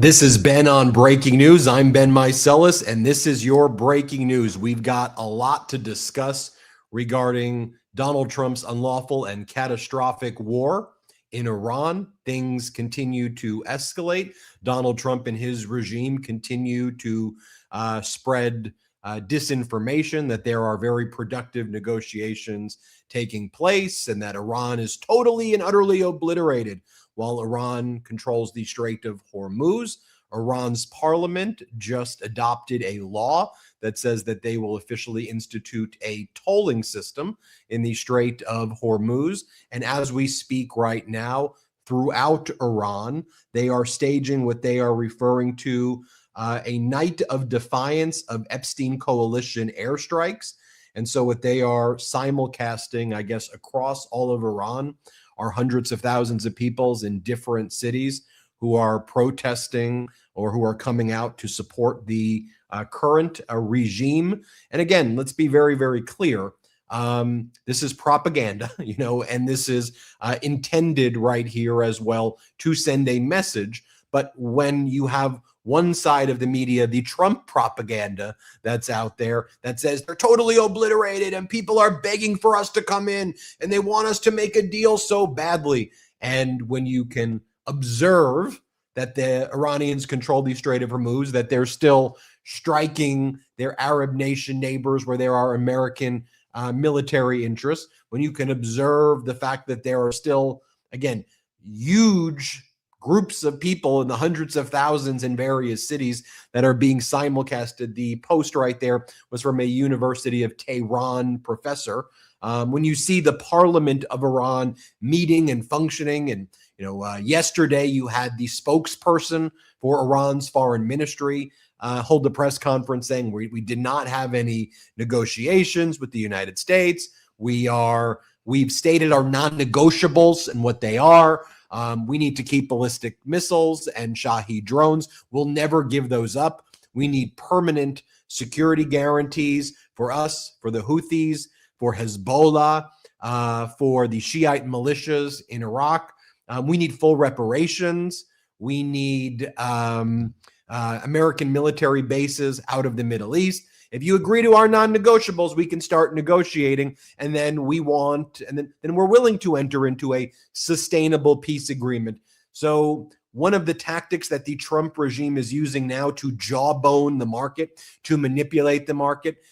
This is Ben on Breaking News. I'm Ben Meiselas, and this is your breaking news. We've got a lot to discuss regarding Donald Trump's unlawful and catastrophic war in Iran. Things continue to escalate. Donald Trump and his regime continue to spread disinformation that there are very productive negotiations taking place and that Iran is totally and utterly obliterated. While Iran controls the Strait of Hormuz, Iran's parliament just adopted a law that says that they will officially institute a tolling system in the Strait of Hormuz. And as we speak right now, throughout Iran, they are staging what they are referring to a night of defiance of Epstein coalition airstrikes. And so what they are simulcasting, I guess, across all of Iran are hundreds of thousands of people in different cities who are protesting or who are coming out to support the current regime. And again, let's be very, very clear. This is propaganda, and this is intended right here as well to send a message. But when you have one side of the media, the Trump propaganda that's out there that says they're totally obliterated and people are begging for us to come in and they want us to make a deal so badly. And when you can observe that the Iranians control the Strait of Hormuz, that they're still striking their Arab nation neighbors where there are American military interests, when you can observe the fact that there are still, again, huge groups of people in the hundreds of thousands in various cities that are being simulcasted. The post right there was from a University of Tehran professor. When you see the parliament of Iran meeting and functioning, and yesterday you had the spokesperson for Iran's foreign ministry hold a press conference saying we did not have any negotiations with the United States. We've stated our non-negotiables and what they are. We need to keep ballistic missiles and Shahed drones. We'll never give those up. We need permanent security guarantees for us, for the Houthis, for Hezbollah, for the Shiite militias in Iraq. We need full reparations. We need American military bases out of the Middle East. If you agree to our non-negotiables, we can start negotiating, and then then we're willing to enter into a sustainable peace agreement. So one of the tactics that the Trump regime is using now to jawbone the market, to manipulate the market,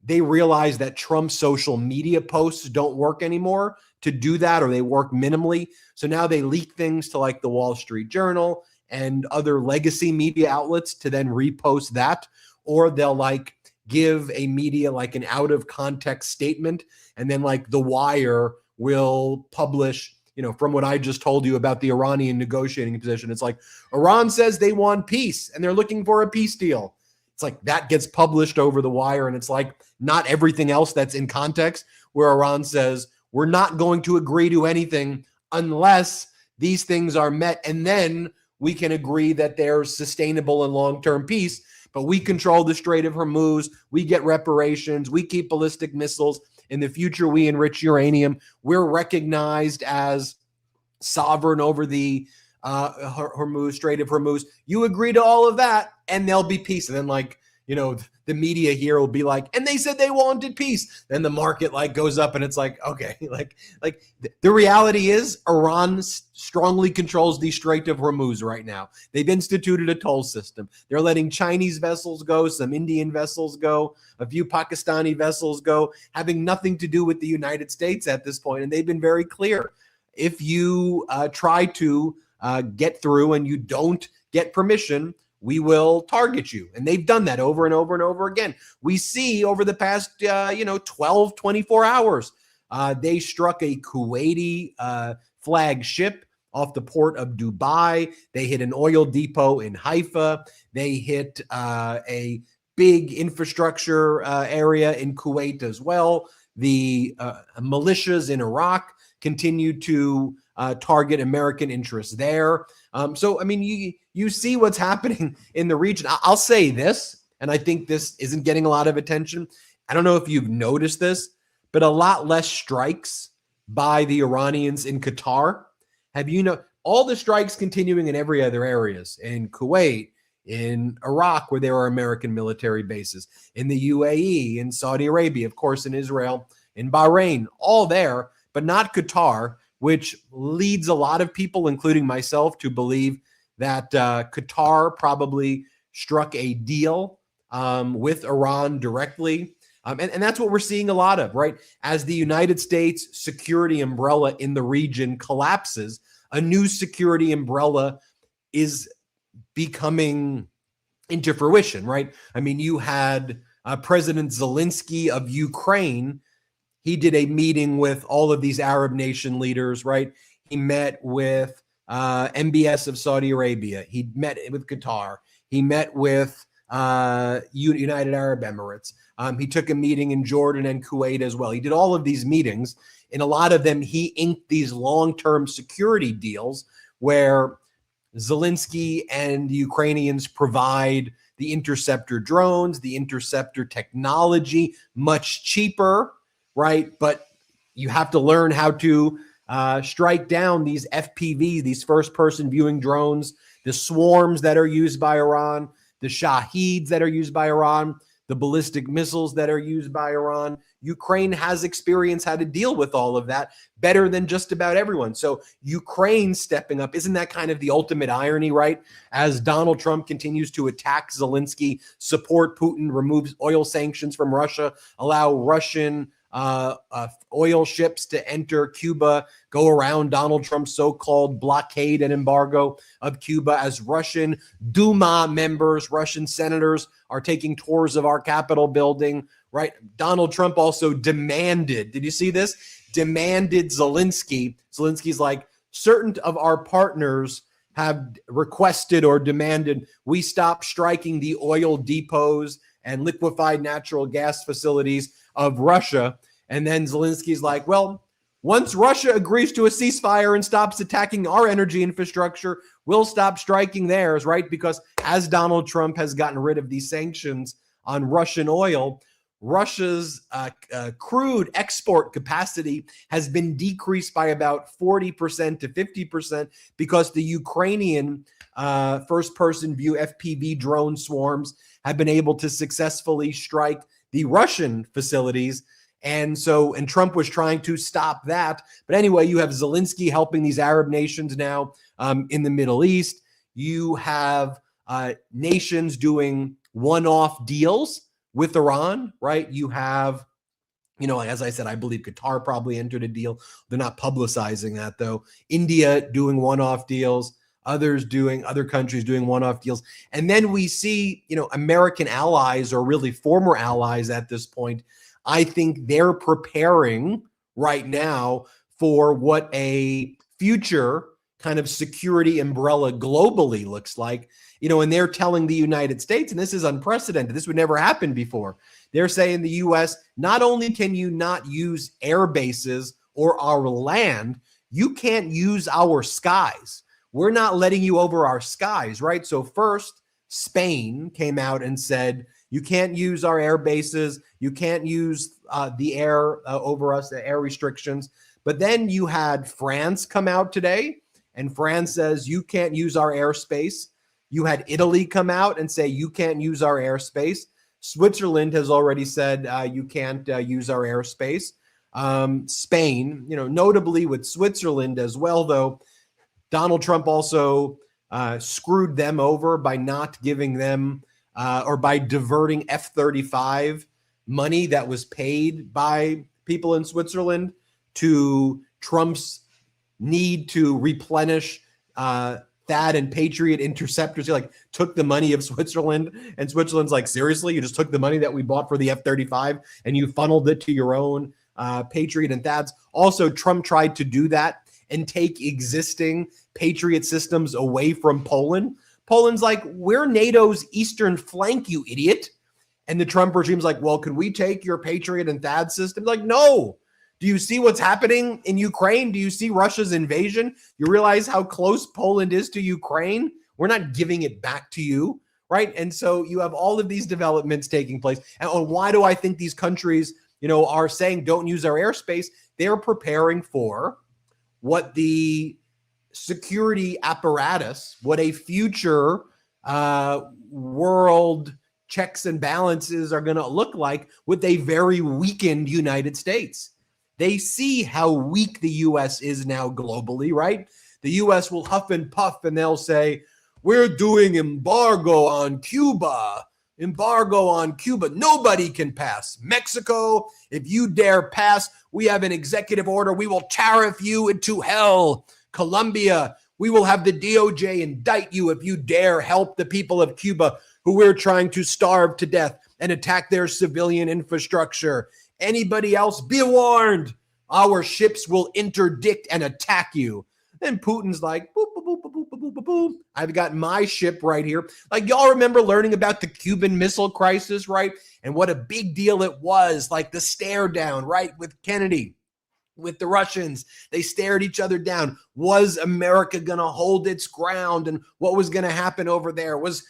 they realize that Trump's social media posts don't work anymore to do that, or they work minimally. So now they leak things to like the Wall Street Journal and other legacy media outlets to then repost that, or they'll give a media an out of context statement, and then The Wire will publish, from what I just told you about the Iranian negotiating position. It's Iran says they want peace and they're looking for a peace deal. It's that gets published over The Wire, and it's not everything else that's in context, where Iran says we're not going to agree to anything unless these things are met, and then we can agree that there's sustainable and long-term peace. But we control the Strait of Hormuz. We get reparations. We keep ballistic missiles. In the future, we enrich uranium. We're recognized as sovereign over the Strait of Hormuz. You agree to all of that, and there'll be peace. And then, the media here will be and they said they wanted peace. Then the market goes up, and it's okay, the reality is Iran strongly controls the Strait of Hormuz right now. They've instituted a toll system. They're letting Chinese vessels go, some Indian vessels go, a few Pakistani vessels go, having nothing to do with the United States at this point. And they've been very clear. If you try to get through and you don't get permission, we will target you. And they've done that over and over and over again. We see over the past, 12, 24 hours, they struck a Kuwaiti flagship off the port of Dubai. They hit an oil depot in Haifa. They hit a big infrastructure area in Kuwait as well. The militias in Iraq continue to target American interests there. So, you see what's happening in the region. I'll say this, and I think this isn't getting a lot of attention. I don't know if you've noticed this, but a lot less strikes by the Iranians in Qatar. Have you know all the strikes continuing in every other areas, in Kuwait, in Iraq, where there are American military bases, in the UAE, in Saudi Arabia, of course, in Israel, in Bahrain, all there, but not Qatar, which leads a lot of people, including myself, to believe that Qatar probably struck a deal with Iran directly. And that's what we're seeing a lot of, right? As the United States security umbrella in the region collapses, a new security umbrella is becoming into fruition, right? I mean, you had President Zelensky of Ukraine. He did a meeting with all of these Arab nation leaders, right? He met with MBS of Saudi Arabia. He met with Qatar. He met with United Arab Emirates. He took a meeting in Jordan and Kuwait as well. He did all of these meetings. In a lot of them, he inked these long-term security deals where Zelensky and the Ukrainians provide the interceptor drones, the interceptor technology, much cheaper, right? But you have to learn how to strike down these FPVs, these first-person viewing drones, the swarms that are used by Iran, the Shaheeds that are used by Iran, the ballistic missiles that are used by Iran. Ukraine has experience how to deal with all of that better than just about everyone. So Ukraine stepping up, isn't that kind of the ultimate irony, right? As Donald Trump continues to attack Zelensky, support Putin, removes oil sanctions from Russia, allow Russian oil ships to enter Cuba, go around Donald Trump's so-called blockade and embargo of Cuba, as Russian Duma members, Russian senators are taking tours of our Capitol building, right? Donald Trump also demanded, did you see this? Demanded Zelensky. Zelensky's like, certain of our partners have requested or demanded we stop striking the oil depots and liquefied natural gas facilities of Russia. And then Zelensky's like, well, once Russia agrees to a ceasefire and stops attacking our energy infrastructure, we'll stop striking theirs, right? Because as Donald Trump has gotten rid of these sanctions on Russian oil, Russia's crude export capacity has been decreased by about 40% to 50% because the Ukrainian first-person view FPV drone swarms have been able to successfully strike the Russian facilities. And Trump was trying to stop that. But anyway, you have Zelensky helping these Arab nations now in the Middle East. You have nations doing one-off deals with Iran, right? You have, as I said, I believe Qatar probably entered a deal. They're not publicizing that, though. India doing one-off deals. Other countries doing one-off deals. And then we see, American allies, or really former allies at this point, I think they're preparing right now for what a future kind of security umbrella globally looks like, and they're telling the United States, and this is unprecedented, this would never happen before. They're saying the US, not only can you not use air bases or our land, you can't use our skies. We're not letting you over our skies, right? So first, Spain came out and said, you can't use our air bases. You can't use the air over us, the air restrictions. But then you had France come out today, and France says, you can't use our airspace. You had Italy come out and say, you can't use our airspace. Switzerland has already said, you can't use our airspace. Spain, notably with Switzerland as well, though, Donald Trump also screwed them over by not giving them or by diverting F-35 money that was paid by people in Switzerland to Trump's need to replenish THAAD and Patriot interceptors. He took the money of Switzerland, and Switzerland's like, seriously, you just took the money that we bought for the F-35 and you funneled it to your own Patriot and THAADs. Also, Trump tried to do that and take existing Patriot systems away from Poland. Poland's like, we're NATO's eastern flank, you idiot. And the Trump regime's like, well, can we take your Patriot and THAAD systems? Like, no. Do you see what's happening in Ukraine? Do you see Russia's invasion? You realize how close Poland is to Ukraine? We're not giving it back to you, right? And so you have all of these developments taking place. And why do I think these countries, are saying don't use our airspace? They're preparing for what the security apparatus, what a future world checks and balances are going to look like with a very weakened United States. They see how weak the U.S. is now globally, right? The U.S. will huff and puff and they'll say, we're doing embargo on Cuba. Embargo on Cuba. Nobody can pass. Mexico, if you dare pass, we have an executive order. We will tariff you into hell. Colombia, we will have the DOJ indict you if you dare help the people of Cuba who we're trying to starve to death and attack their civilian infrastructure. Anybody else, be warned. Our ships will interdict and attack you. Then Putin's like, boop, boop, boop, boop, boop, boop, boop. I've got my ship right here. Like, y'all remember learning about the Cuban Missile Crisis, right? And what a big deal it was, like the stare down, right? With Kennedy, with the Russians, they stared each other down. Was America going to hold its ground? And what was going to happen over there? Was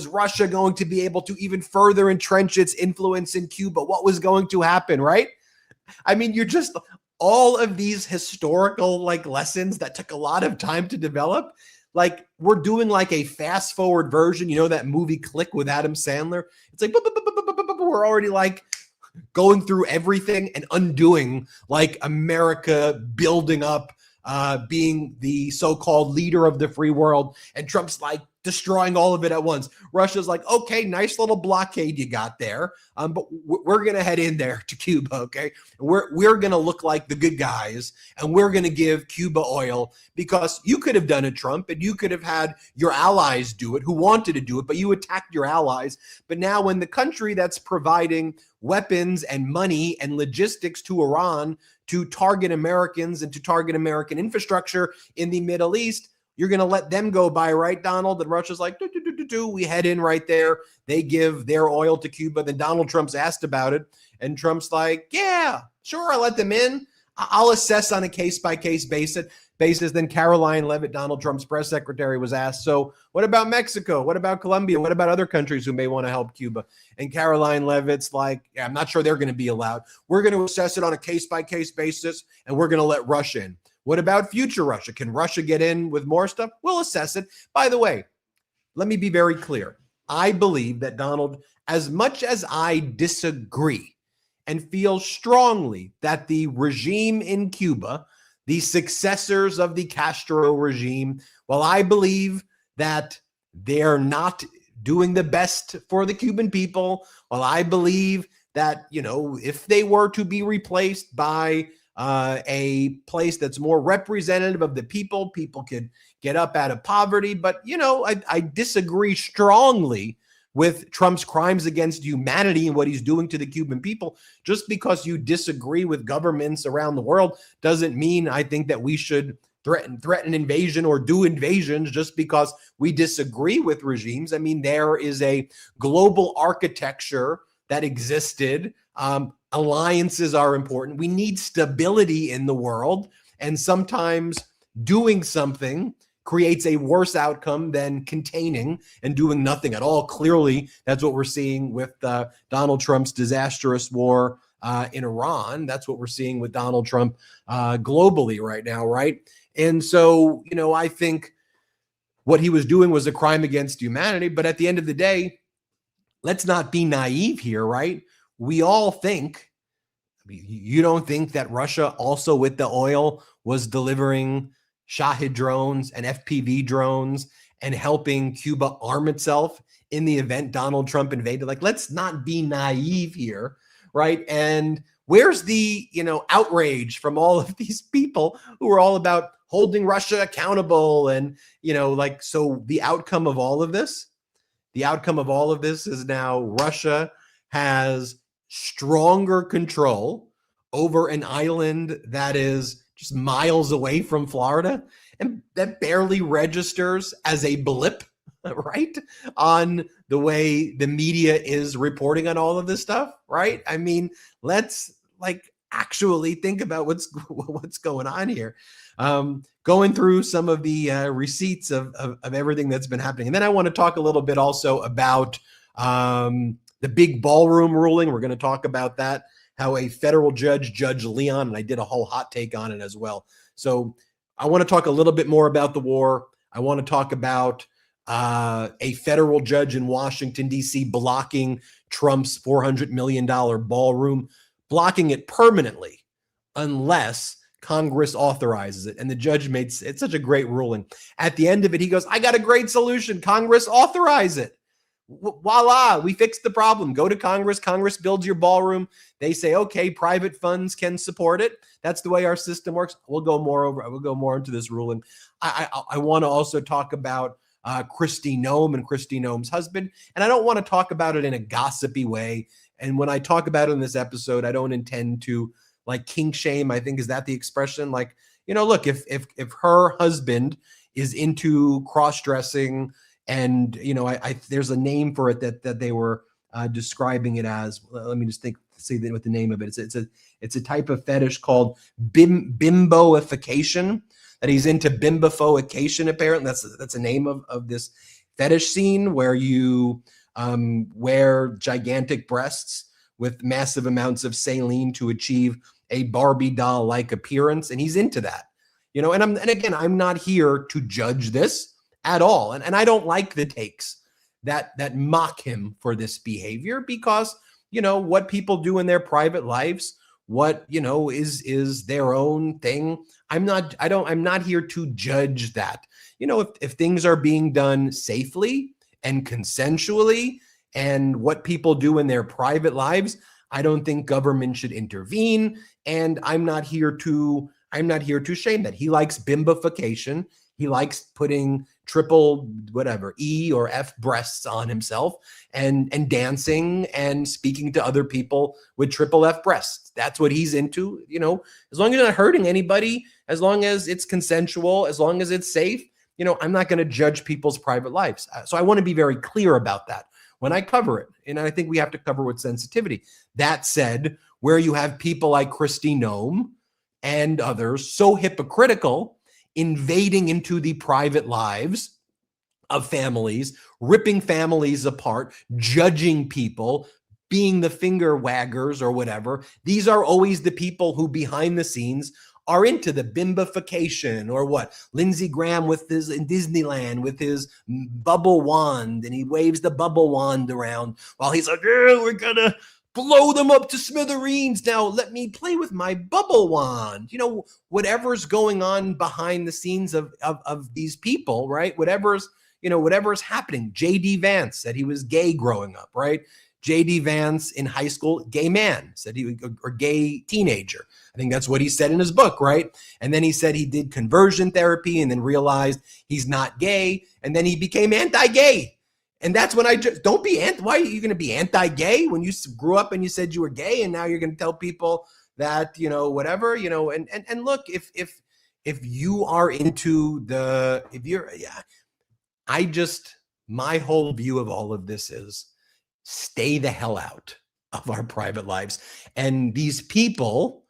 Russia going to be able to even further entrench its influence in Cuba? What was going to happen, right? I mean, you're just all of these historical like lessons that took a lot of time to develop. Like we're doing like a fast forward version, that movie Click with Adam Sandler. It's like we're already like going through everything and undoing like America building up, being the so-called leader of the free world. And Trump's like destroying all of it at once. Russia's like, okay, nice little blockade you got there. But we're going to head in there to Cuba. Okay. We're going to look like the good guys and we're going to give Cuba oil because you could have done it, Trump, and you could have had your allies do it who wanted to do it, but you attacked your allies. But now when the country that's providing weapons and money and logistics to Iran to target Americans and to target American infrastructure in the Middle East, you're going to let them go by, right, Donald? And Russia's like, we head in right there. They give their oil to Cuba. Then Donald Trump's asked about it. And Trump's like, yeah, sure, I'll let them in. I'll assess on a case-by-case basis. Then Caroline Leavitt, Donald Trump's press secretary, was asked, so what about Mexico? What about Colombia? What about other countries who may want to help Cuba? And Caroline Leavitt's like, yeah, I'm not sure they're going to be allowed. We're going to assess it on a case-by-case basis, and we're going to let Russia in. What about future Russia? Can Russia get in with more stuff? We'll assess it. By the way, let me be very clear. I believe that Donald, as much as I disagree and feel strongly that the regime in Cuba, the successors of the Castro regime, while I believe that they're not doing the best for the Cuban people, while I believe that, if they were to be replaced by a place that's more representative of the people could get up out of poverty. But, I disagree strongly with Trump's crimes against humanity and what he's doing to the Cuban people. Just because you disagree with governments around the world doesn't mean I think that we should threaten invasion or do invasions just because we disagree with regimes. I mean, there is a global architecture that existed. Alliances are important. We need stability in the world. And sometimes doing something creates a worse outcome than containing and doing nothing at all. Clearly, that's what we're seeing with Donald Trump's disastrous war in Iran. That's what we're seeing with Donald Trump globally right now, right? And so, I think what he was doing was a crime against humanity. But at the end of the day, let's not be naive here, right? We all think, you don't think that Russia also with the oil was delivering Shahid drones and FPV drones and helping Cuba arm itself in the event Donald Trump invaded? Like, let's not be naive here, right? And where's the, outrage from all of these people who are all about holding Russia accountable? And, so the outcome of all of this is now Russia has stronger control over an island that is just miles away from Florida and that barely registers as a blip, right? On the way the media is reporting on all of this stuff, right? I mean, let's actually think about what's going on here. Going through some of the receipts of everything that's been happening. And then I want to talk a little bit also about the big ballroom ruling. We're going to talk about that, how a federal judge, Judge Leon, and I did a whole hot take on it as well. So I want to talk a little bit more about the war. I want to talk about a federal judge in Washington, D.C. blocking Trump's $400 million ballroom, blocking it permanently unless Congress authorizes it. And the judge made it's such a great ruling. At the end of it, he goes, I got a great solution. Congress authorize it. Voila, we fixed the problem. Go to Congress. Congress builds your ballroom. They say, okay, private funds can support it. That's the way our system works. We'll go more into this ruling. I want to also talk about Kristi Noem and Kristi Noem's husband. And I don't want to talk about it in a gossipy way. And when I talk about it in this episode, I don't intend to like kink shame. I think, is that the expression? Like, look, if her husband is into cross-dressing, and there's a name for it that they were describing it as. Let me just see what the name of it is. It's a type of fetish called bimboification. That he's into bimboification. Apparently, that's a name of this fetish scene where you wear gigantic breasts with massive amounts of saline to achieve a Barbie doll-like appearance, and he's into that. And again, I'm not here to judge this at all. And I don't like the takes that mock him for this behavior, because, what people do in their private lives, what, is their own thing. I'm not here to judge that. If things are being done safely and consensually, and what people do in their private lives, I don't think government should intervene. And I'm not here to shame that. He likes bimboification. He likes putting triple whatever E or F breasts on himself and dancing and speaking to other people with triple F breasts. That's what he's into. As long as you're not hurting anybody, as long as it's consensual, as long as it's safe, I'm not going to judge people's private lives. So I want to be very clear about that when I cover it. And I think we have to cover with sensitivity. That said, where you have people like Kristi Noem and others so hypocritical, invading into the private lives of families, ripping families apart, judging people, being the finger waggers or whatever. These are always the people who behind the scenes are into the bimboification, or what? Lindsey Graham with his in Disneyland with his bubble wand, and he waves the bubble wand around while he's like, yeah, we're gonna blow them up to smithereens. Now let me play with my bubble wand. Whatever's going on behind the scenes of these people, right? Whatever's happening. J.D. Vance said he was gay growing up, right? J.D. Vance in high school, gay man, said he, or gay teenager. I think that's what he said in his book, right? And then he said he did conversion therapy and then realized he's not gay. And then he became anti-gay. And that's when don't be why are you going to be anti-gay when you grew up and you said you were gay, and now you're going to tell people that, whatever, and look, if you are into my whole view of all of this is stay the hell out of our private lives. And these people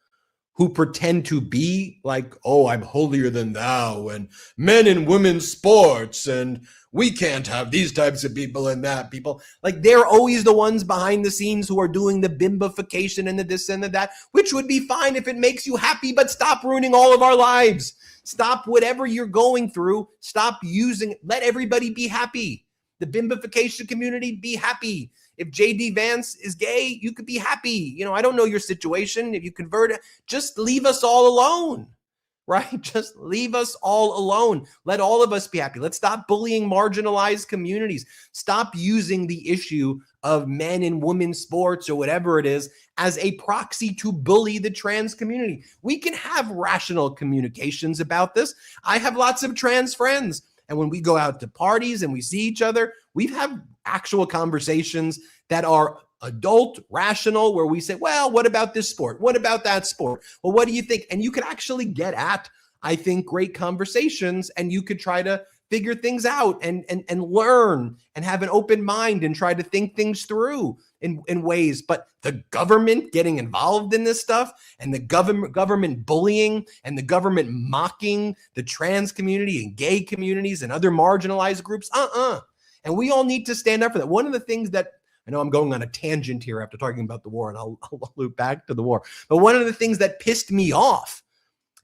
who pretend to be like, oh, I'm holier than thou, and men and women's sports, and we can't have these types of people and that people. Like, they're always the ones behind the scenes who are doing the bimboification and the this and the that, which would be fine if it makes you happy, but stop ruining all of our lives. Stop whatever you're going through. Stop using, let everybody be happy. The bimboification community, be happy. If J.D. Vance is gay, you could be happy. I don't know your situation. If you convert it, just leave us all alone, right? Just leave us all alone. Let all of us be happy. Let's stop bullying marginalized communities. Stop using the issue of men and women's sports or whatever it is as a proxy to bully the trans community. We can have rational communications about this. I have lots of trans friends. And when we go out to parties and we see each other, we've had actual conversations that are adult, rational, where we say, well, what about this sport? What about that sport? Well, what do you think? And you could actually get at, I think, great conversations, and you could try to figure things out and learn and have an open mind and try to think things through in ways. But the government getting involved in this stuff, and the government bullying, and the government mocking the trans community and gay communities and other marginalized groups, and we all need to stand up for that. One of the things that, I know I'm going on a tangent here after talking about the war, and I'll loop back to the war, but one of the things that pissed me off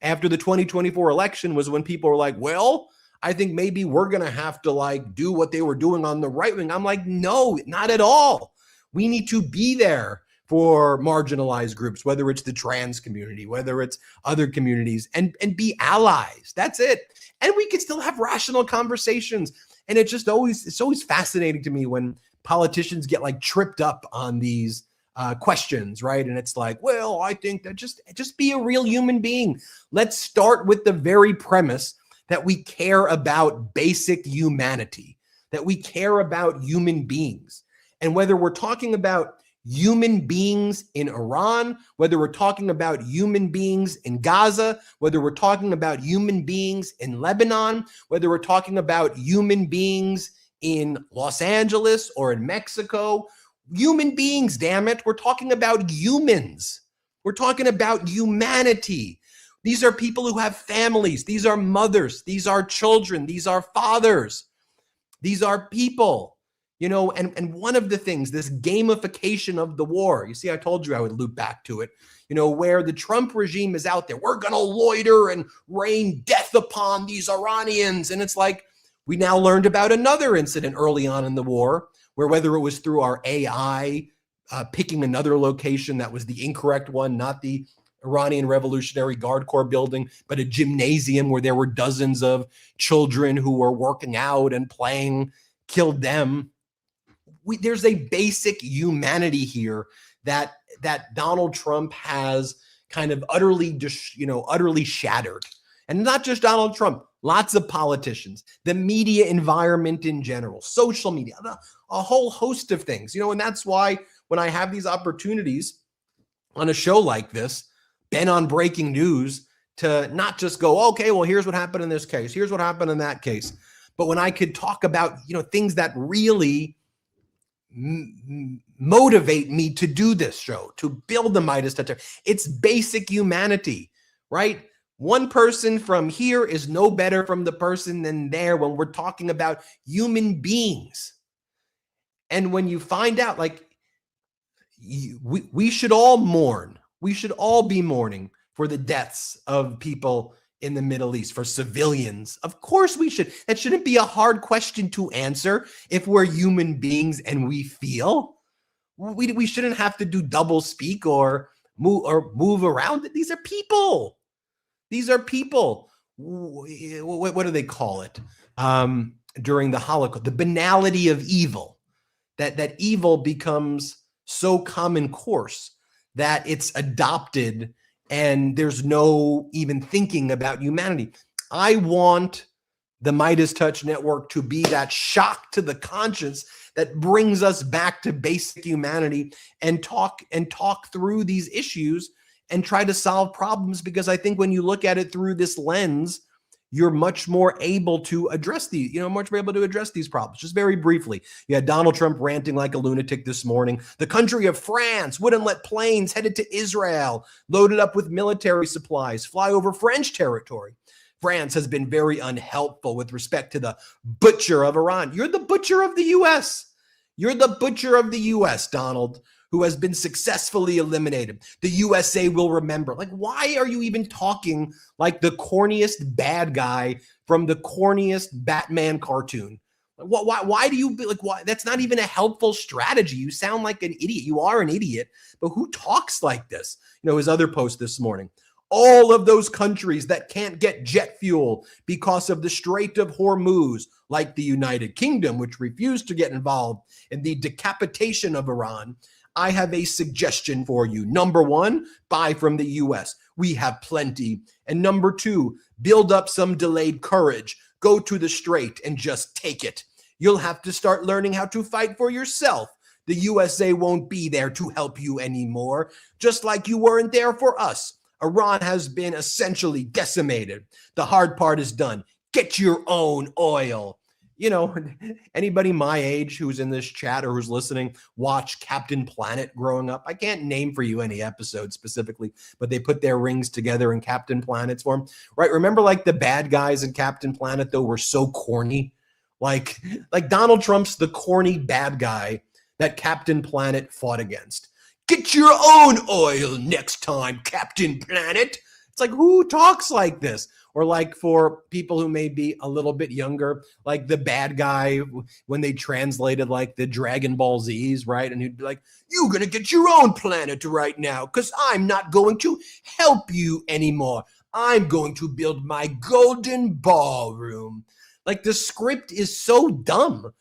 after the 2024 election was when people were like, well, I think maybe we're going to have to like do what they were doing on the right wing. I'm like, no, not at all. We need to be there for marginalized groups, whether it's the trans community, whether it's other communities, and be allies. That's it. And we can still have rational conversations. And it's always fascinating to me when politicians get like tripped up on these questions, right? And it's like, well, I think that just be a real human being. Let's start with the very premise that we care about basic humanity, that we care about human beings. And whether we're talking about human beings in Iran, whether we're talking about human beings in Gaza, whether we're talking about human beings in Lebanon, whether we're talking about human beings in Los Angeles or in Mexico, human beings, damn it. We're talking about humans. We're talking about humanity. These are people who have families. These are mothers. These are children. These are fathers. These are people. You know, and one of the things, this gamification of the war, you see, I told you I would loop back to it, you know, where the Trump regime is out there, we're going to loiter and rain death upon these Iranians. And it's like, we now learned about another incident early on in the war, where whether it was through our AI picking another location that was the incorrect one, not the Iranian Revolutionary Guard Corps building, but a gymnasium where there were dozens of children who were working out and playing, killed them. There's a basic humanity here that Donald Trump has kind of utterly shattered. And not just Donald Trump, lots of politicians, the media environment in general, social media, a whole host of things, you know, and that's why when I have these opportunities on a show like this, Ben on Breaking News, to not just go, okay, well, here's what happened in this case, here's what happened in that case, but when I could talk about, you know, things that really motivate me to do this show, to build the MeidasTouch. It's basic humanity, right? One person from here is no better from the person than there when we're talking about human beings. And when you find out, like, we should all mourn. We should all be mourning for the deaths of people in the Middle East, for civilians. Of course we should. That shouldn't be a hard question to answer if we're human beings and we feel. We shouldn't have to do double speak or move around. These are people. These are people. What do they call it? During the Holocaust, the banality of evil. That evil becomes so common course that it's adopted and there's no even thinking about humanity. I want the MeidasTouch network to be that shock to the conscience that brings us back to basic humanity and talk through these issues and try to solve problems, because I think when you look at it through this lens, you're much more able to address these, problems. Just very briefly, you had Donald Trump ranting like a lunatic this morning. The country of France wouldn't let planes headed to Israel, loaded up with military supplies, fly over French territory. France has been very unhelpful with respect to the butcher of Iran. You're the butcher of the U.S. You're the butcher of the U.S., Donald, who has been successfully eliminated. The USA will remember. Like, why are you even talking like the corniest bad guy from the corniest Batman cartoon? Why do you like? Why? That's not even a helpful strategy. You sound like an idiot. You are an idiot. But who talks like this? You know, his other post this morning. All of those countries that can't get jet fuel because of the Strait of Hormuz, like the United Kingdom, which refused to get involved in the decapitation of Iran. I have a suggestion for you. Number one, buy from the U.S. We have plenty. And number two, build up some delayed courage. Go to the strait and just take it. You'll have to start learning how to fight for yourself. The USA won't be there to help you anymore, just like you weren't there for us. Iran has been essentially decimated. The hard part is done. Get your own oil. You know, anybody my age who's in this chat or who's listening, watch Captain Planet growing up. I can't name for you any episode specifically, but they put their rings together in Captain Planet's form, right? Remember, like, the bad guys in Captain Planet, though, were so corny. Like Donald Trump's the corny bad guy that Captain Planet fought against. Get your own oil next time, Captain Planet. It's like, who talks like this? Or like for people who may be a little bit younger, like the bad guy when they translated like the Dragon Ball Zs, right? And he'd be like, you're going to get your own planet right now because I'm not going to help you anymore. I'm going to build my golden ballroom. Like the script is so dumb.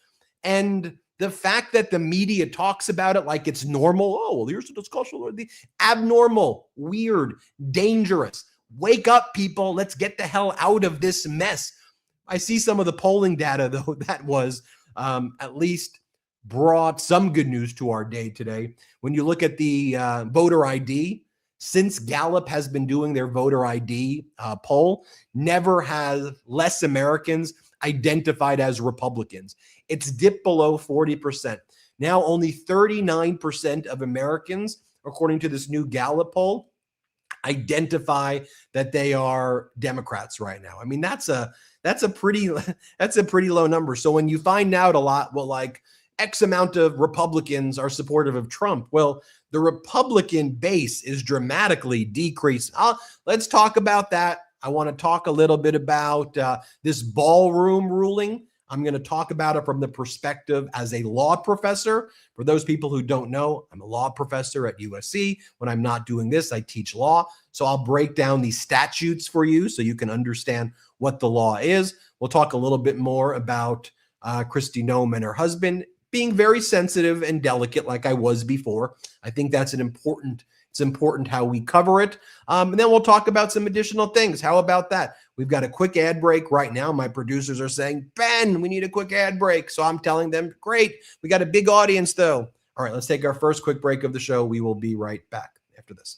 And the fact that the media talks about it like it's normal. Oh, well, here's a discussion. The abnormal, weird, dangerous. Wake up, people. Let's get the hell out of this mess. I see some of the polling data, though, that was at least brought some good news to our day today. When you look at the voter ID, since Gallup has been doing their voter ID poll, never has less Americans identified as Republicans. It's dipped below 40%. Now only 39% of Americans, according to this new Gallup poll, identify that they are Democrats right now. I mean, that's a pretty low number. So when you find out a lot, well, like X amount of Republicans are supportive of Trump, well, the Republican base is dramatically decreased. Let's talk about that. I want to talk a little bit about this ballroom ruling. I'm going to talk about it from the perspective as a law professor. For those people who don't know, I'm a law professor at USC. When I'm not doing this, I teach law. So I'll break down these statutes for you so you can understand what the law is. We'll talk a little bit more about Kristi Noem and her husband being very sensitive and delicate like I was before. I think that's it's important how we cover it. And then we'll talk about some additional things. How about that? We've got a quick ad break right now. My producers are saying, Ben, we need a quick ad break. So I'm telling them, great. We got a big audience though. All right, let's take our first quick break of the show. We will be right back after this.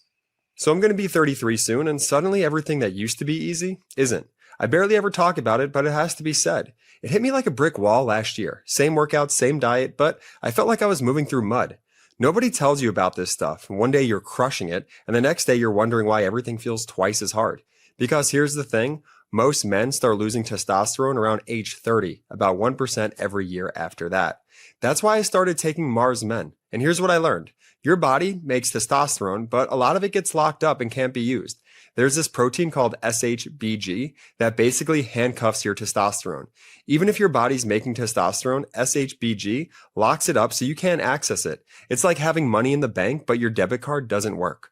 So I'm going to be 33 soon, and suddenly everything that used to be easy isn't. I barely ever talk about it, but it has to be said. It hit me like a brick wall last year. Same workout, same diet, but I felt like I was moving through mud. Nobody tells you about this stuff. One day you're crushing it, and the next day you're wondering why everything feels twice as hard. Because here's the thing, most men start losing testosterone around age 30, about 1% every year after that. That's why I started taking Mars Men. And here's what I learned. Your body makes testosterone, but a lot of it gets locked up and can't be used. There's this protein called SHBG that basically handcuffs your testosterone. Even if your body's making testosterone, SHBG locks it up so you can't access it. It's like having money in the bank, but your debit card doesn't work.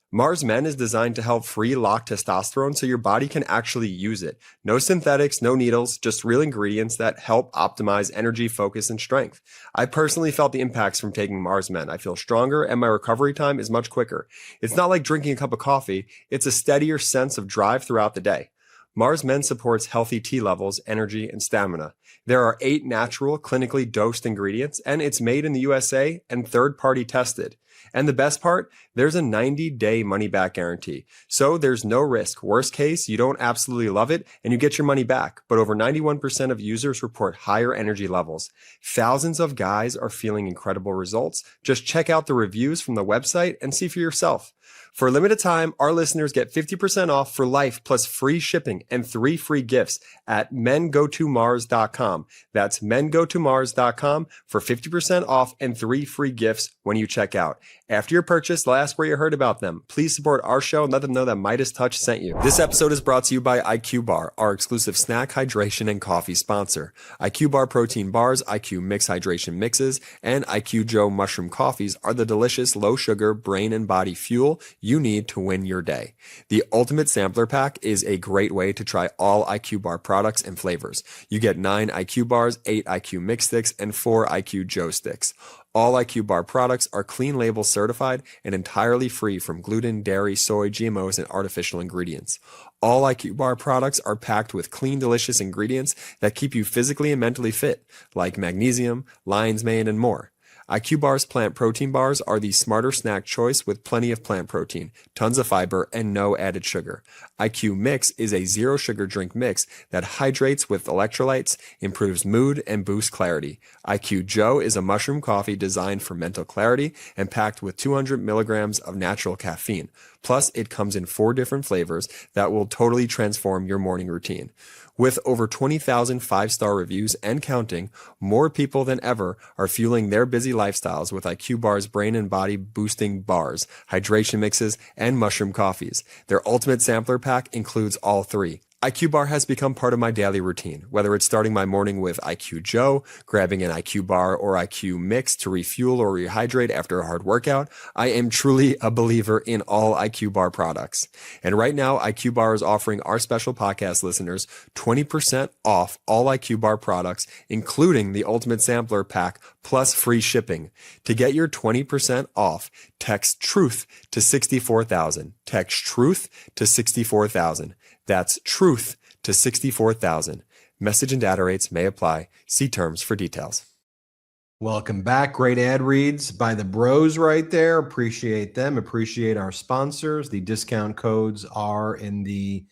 Mars Men is designed to help free lock testosterone so your body can actually use it. No synthetics, no needles, just real ingredients that help optimize energy, focus, and strength. I personally felt the impacts from taking Mars Men. I feel stronger and my recovery time is much quicker. It's not like drinking a cup of coffee. It's a steadier sense of drive throughout the day. Mars Men supports healthy T levels, energy, and stamina. There are 8 natural, clinically dosed ingredients, and it's made in the USA and third-party tested. And the best part, there's a 90-day money-back guarantee. So there's no risk. Worst case, you don't absolutely love it and you get your money back. But over 91% of users report higher energy levels. Thousands of guys are feeling incredible results. Just check out the reviews from the website and see for yourself. For a limited time, our listeners get 50% off for life plus free shipping and 3 free gifts at mengotomars.com. That's mengotomars.com for 50% off and 3 free gifts when you check out. After your purchase, they'll ask where you heard about them. Please support our show and let them know that MeidasTouch sent you. This episode is brought to you by IQ Bar, our exclusive snack, hydration, and coffee sponsor. IQ Bar protein bars, IQ Mix hydration mixes, and IQ Joe mushroom coffees are the delicious low-sugar brain and body fuel you need to win your day. The Ultimate Sampler Pack is a great way to try all IQ Bar products and flavors. You get 9 IQ Bars, 8 IQ Mix sticks, and 4 IQ Joe sticks. All IQ Bar products are clean label certified and entirely free from gluten, dairy, soy, GMOs, and artificial ingredients. All IQ Bar products are packed with clean, delicious ingredients that keep you physically and mentally fit, like magnesium, lion's mane, and more. IQ Bar's plant protein bars are the smarter snack choice with plenty of plant protein, tons of fiber, and no added sugar. IQ Mix is a zero sugar drink mix that hydrates with electrolytes, improves mood, and boosts clarity. IQ Joe is a mushroom coffee designed for mental clarity and packed with 200 milligrams of natural caffeine. Plus, it comes in 4 different flavors that will totally transform your morning routine. With over 20,000 five-star reviews and counting, more people than ever are fueling their busy lifestyles with IQ Bar's brain and body boosting bars, hydration mixes, and mushroom coffees. Their ultimate sampler pack includes all three. IQ Bar has become part of my daily routine, whether it's starting my morning with IQ Joe, grabbing an IQ Bar or IQ Mix to refuel or rehydrate after a hard workout. I am truly a believer in all IQ Bar products. And right now, IQ Bar is offering our special podcast listeners 20% off all IQ Bar products, including the Ultimate Sampler Pack plus free shipping. To get your 20% off, text TRUTH to 64,000. Text TRUTH to 64,000. That's TRUTH to 64,000. Message and data rates may apply. See terms for details. Welcome back. Great ad reads by the bros right there. Appreciate them. Appreciate our sponsors. The discount codes are in the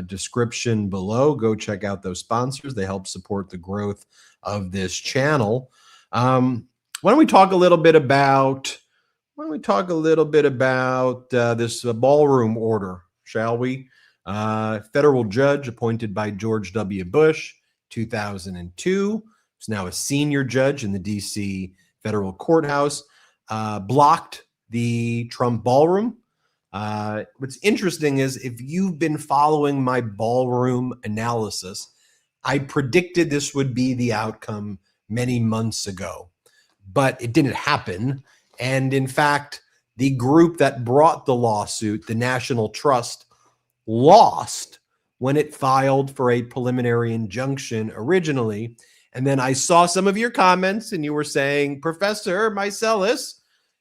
description below. Go check out those sponsors. They help support the growth of this channel. Why don't we talk a little bit about this ballroom order, shall we? Federal judge appointed by George W. Bush, 2002, is now a senior judge in the D.C. federal courthouse, blocked the Trump ballroom. What's interesting is if you've been following my ballroom analysis, I predicted this would be the outcome many months ago, but it didn't happen. And in fact, the group that brought the lawsuit, the National Trust, lost when it filed for a preliminary injunction originally. And then I saw some of your comments and you were saying, Professor Meiselas,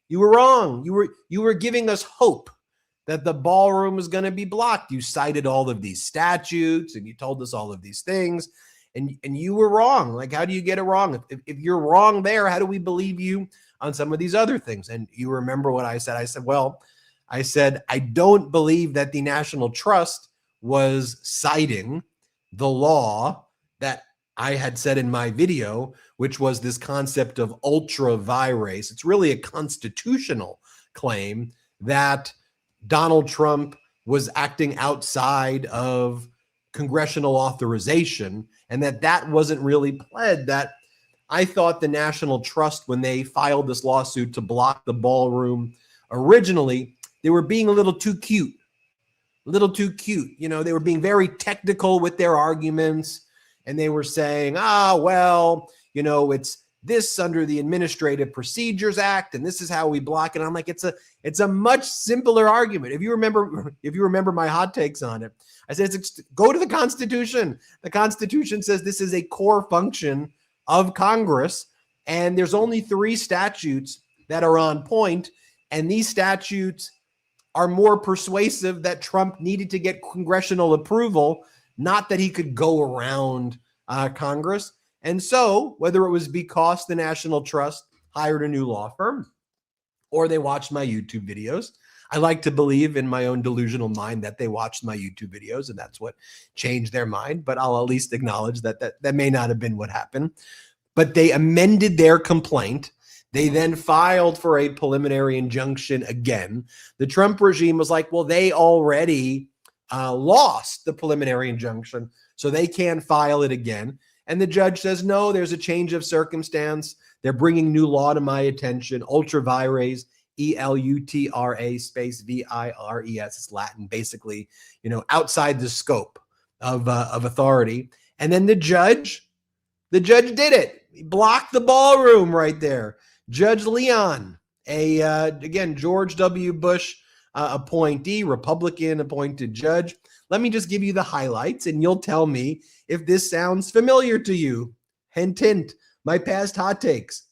you were wrong. You were giving us hope that the ballroom was going to be blocked. You cited all of these statutes and you told us all of these things and you were wrong. Like, how do you get it wrong? If you're wrong there, how do we believe you on some of these other things? And you remember what I said? I said, I don't believe that the National Trust was citing the law that I had said in my video, which was this concept of ultra vires. It's really a constitutional claim that Donald Trump was acting outside of congressional authorization and that wasn't really pled. That I thought the National Trust, when they filed this lawsuit to block the ballroom originally, they were being a little too cute. You know, they were being very technical with their arguments and they were saying, well, you know, it's this under the Administrative Procedures Act and this is how we block it. I'm like, it's a much simpler argument. If you remember my hot takes on it, I said, go to the Constitution. The Constitution says this is a core function of Congress and there's only 3 statutes that are on point, and these statutes are more persuasive that Trump needed to get congressional approval, not that he could go around Congress. And so whether it was because the National Trust hired a new law firm or they watched my YouTube videos, I like to believe in my own delusional mind that they watched my YouTube videos and that's what changed their mind. But I'll at least acknowledge that may not have been what happened. But they amended their complaint. They then filed for a preliminary injunction again. The Trump regime was like, well, they already lost the preliminary injunction, so they can't file it again. And the judge says, no, there's a change of circumstance. They're bringing new law to my attention. Ultra vires, ELUTRA space VIRES. It's Latin, basically, you know, outside the scope of authority. And then the judge did it. He blocked the ballroom right there. Judge Leon, again, George W. Bush appointee, Republican appointed judge. Let me just give you the highlights and you'll tell me if this sounds familiar to you. Hint, hint, my past hot takes.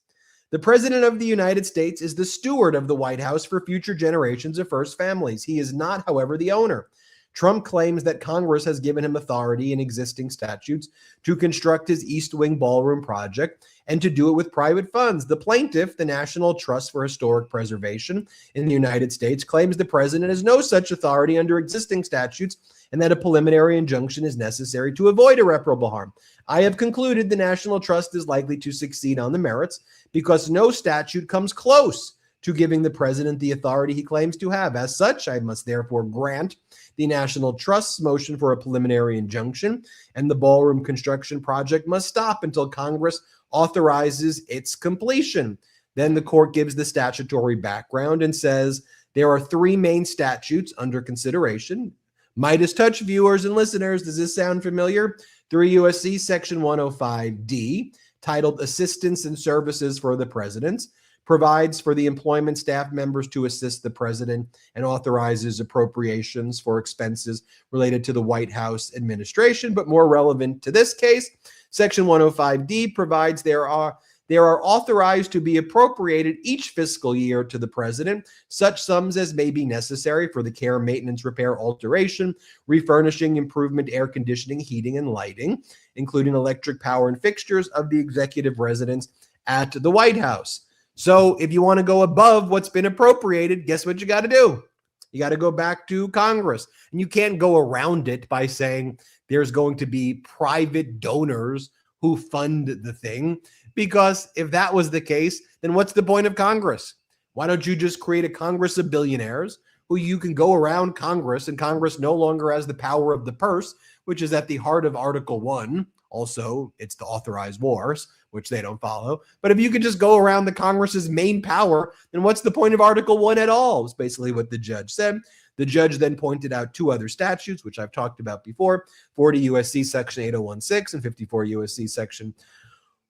The President of the United States is the steward of the White House for future generations of first families. He is not, however, the owner. Trump claims that Congress has given him authority in existing statutes to construct his East Wing ballroom project and to do it with private funds. The plaintiff, the National Trust for Historic Preservation in the United States, claims the president has no such authority under existing statutes and that a preliminary injunction is necessary to avoid irreparable harm. I have concluded the National Trust is likely to succeed on the merits because no statute comes close to giving the president the authority he claims to have. As such, I must therefore grant the National Trust's motion for a preliminary injunction, and the ballroom construction project must stop until Congress authorizes its completion. Then the court gives the statutory background and says there are three main statutes under consideration. MeidasTouch viewers and listeners, does this sound familiar? 3 U.S.C. Section 105D, titled Assistance and Services for the President, provides for the employment staff members to assist the president and authorizes appropriations for expenses related to the White House administration. But more relevant to this case, Section 105D provides there are authorized to be appropriated each fiscal year to the president such sums as may be necessary for the care, maintenance, repair, alteration, refurnishing, improvement, air conditioning, heating, and lighting, including electric power and fixtures of the executive residence at the White House. So if you want to go above what's been appropriated, guess what you got to do? You got to go back to Congress. And you can't go around it by saying there's going to be private donors who fund the thing, because if that was the case, then what's the point of Congress? Why don't you just create a Congress of billionaires who you can go around Congress, and Congress no longer has the power of the purse, which is at the heart of Article 1. Also, it's to authorize wars, which they don't follow. But if you could just go around the Congress's main power, then what's the point of Article 1 at all? Is basically what the judge said. The judge then pointed out two other statutes, which I've talked about before, 40 U.S.C. Section 8016 and 54 U.S.C. Section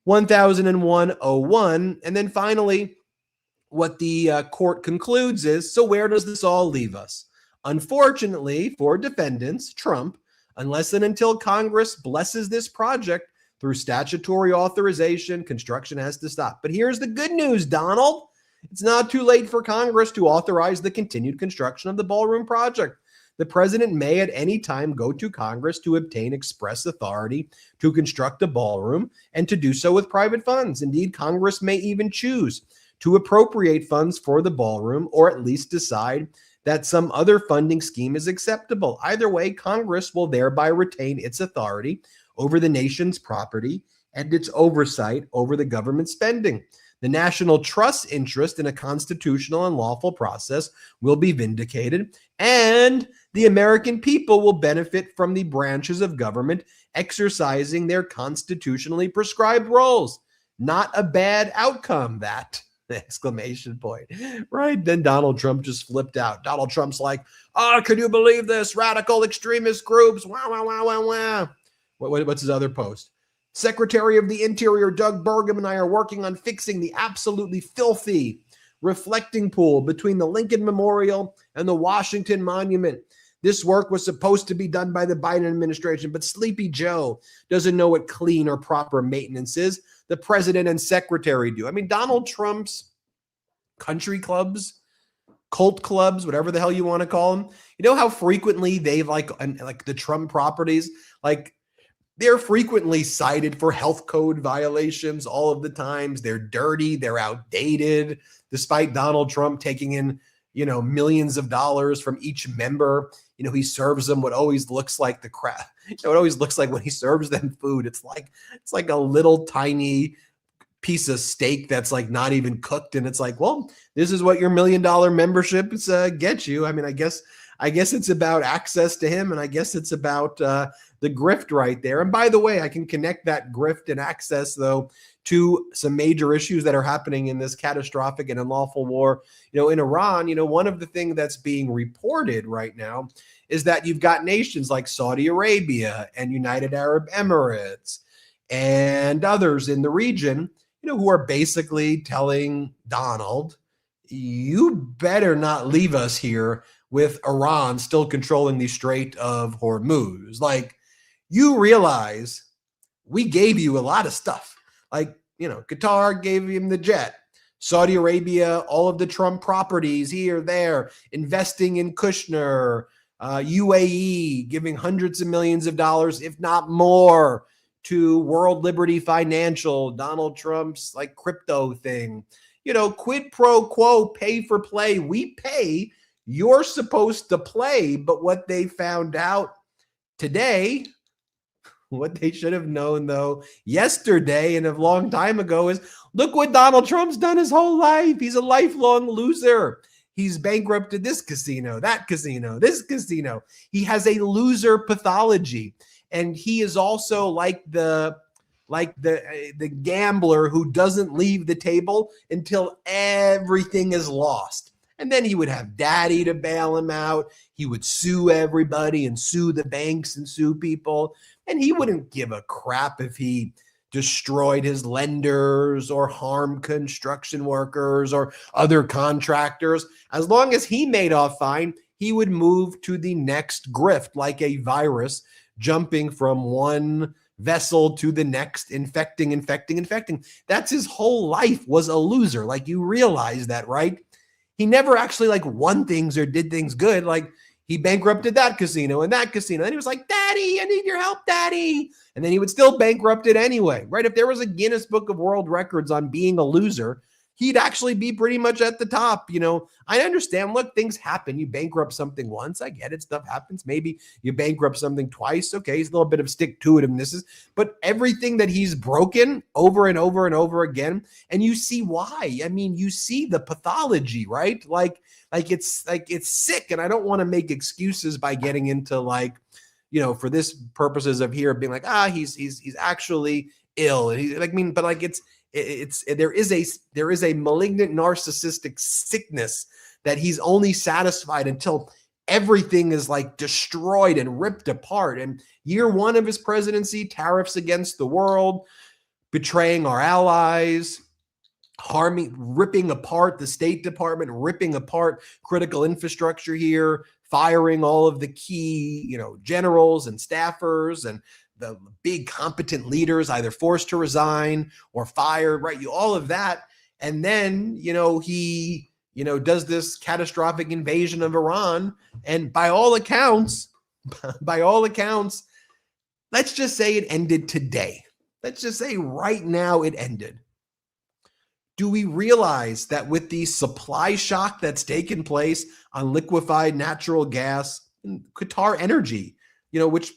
1001. And then finally, what the court concludes is, so where does this all leave us? Unfortunately for defendants, Trump, unless and until Congress blesses this project through statutory authorization, construction has to stop. But here's the good news, Donald. It's not too late for Congress to authorize the continued construction of the ballroom project. The president may at any time go to Congress to obtain express authority to construct a ballroom and to do so with private funds. Indeed, Congress may even choose to appropriate funds for the ballroom, or at least decide that some other funding scheme is acceptable. Either way, Congress will thereby retain its authority over the nation's property and its oversight over the government spending. The national trust's interest in a constitutional and lawful process will be vindicated, and the American people will benefit from the branches of government exercising their constitutionally prescribed roles. Not a bad outcome, that. Exclamation point. Right? Then Donald Trump just flipped out. Donald Trump's like, oh, can you believe this? Radical extremist groups. Wow, wow, wow, wow, wow. What's his other post? Secretary of the Interior Doug Burgum and I are working on fixing the absolutely filthy reflecting pool between the Lincoln Memorial and the Washington Monument. This work was supposed to be done by the Biden administration, but Sleepy Joe doesn't know what clean or proper maintenance is. The president and secretary do. I mean, Donald Trump's country clubs, cult clubs, whatever the hell you want to call them. You know how frequently they like the Trump properties, like they're frequently cited for health code violations all of the times. They're dirty. They're outdated, despite Donald Trump taking in, millions of dollars from each member. He serves them what always looks like the crap. It always looks like when he serves them food, it's like a little tiny piece of steak that's like not even cooked. And it's like, well, this is what your $1 million memberships get you. I mean, I guess it's about access to him, and I guess it's about the grift right there. And by the way, I can connect that grift and access, though, to some major issues that are happening in this catastrophic and unlawful war, in Iran. One of the things that's being reported right now is that you've got nations like Saudi Arabia and United Arab Emirates and others in the region, who are basically telling Donald, you better not leave us here with Iran still controlling the Strait of Hormuz. Like, you realize we gave you a lot of stuff. Like, Qatar gave him the jet. Saudi Arabia, all of the Trump properties here, there, investing in Kushner, UAE, giving hundreds of millions of dollars, if not more, to World Liberty Financial, Donald Trump's like crypto thing. Quid pro quo, pay for play. We pay, you're supposed to play. But what they found out today, What they should have known, though, yesterday and a long time ago is look what Donald Trump's done his whole life. He's a lifelong loser. He's bankrupted this casino, that casino, this casino. He has a loser pathology. And he is also like the gambler who doesn't leave the table until everything is lost. And then he would have daddy to bail him out. He would sue everybody and sue the banks and sue people. And he wouldn't give a crap if he destroyed his lenders or harmed construction workers or other contractors. As long as he made off fine, he would move to the next grift like a virus, jumping from one vessel to the next, infecting. That's his whole life, was a loser. Like, you realize that, right? He never actually like won things or did things good. Like, he bankrupted that casino and that casino. And he was like, Daddy, I need your help, Daddy. And then he would still bankrupt it anyway, right? If there was a Guinness Book of World Records on being a loser, he'd actually be pretty much at the top. You know, I understand. Look, things happen. You bankrupt something once. I get it. Stuff happens. Maybe you bankrupt something twice. Okay, he's a little bit of stick-to-itiveness. But everything that he's broken over and over and over again, and you see why. I mean, you see the pathology, right? Like it's sick. And I don't want to make excuses by getting into like, you know, for this purposes of here being like, he's actually ill. And he's like, I mean, but like there is a malignant narcissistic sickness that he's only satisfied until everything is like destroyed and ripped apart. And year one of his presidency, tariffs against the world, betraying our allies, ripping apart the State Department, ripping apart critical infrastructure here, firing all of the key, you know, generals and staffers and the big competent leaders, either forced to resign or fired, right? All of that. And then, you know, he, you know, does this catastrophic invasion of Iran. And by all accounts, let's just say it ended today. Let's just say right now it ended. Do we realize that with the supply shock that's taken place on liquefied natural gas, Qatar Energy, you know, which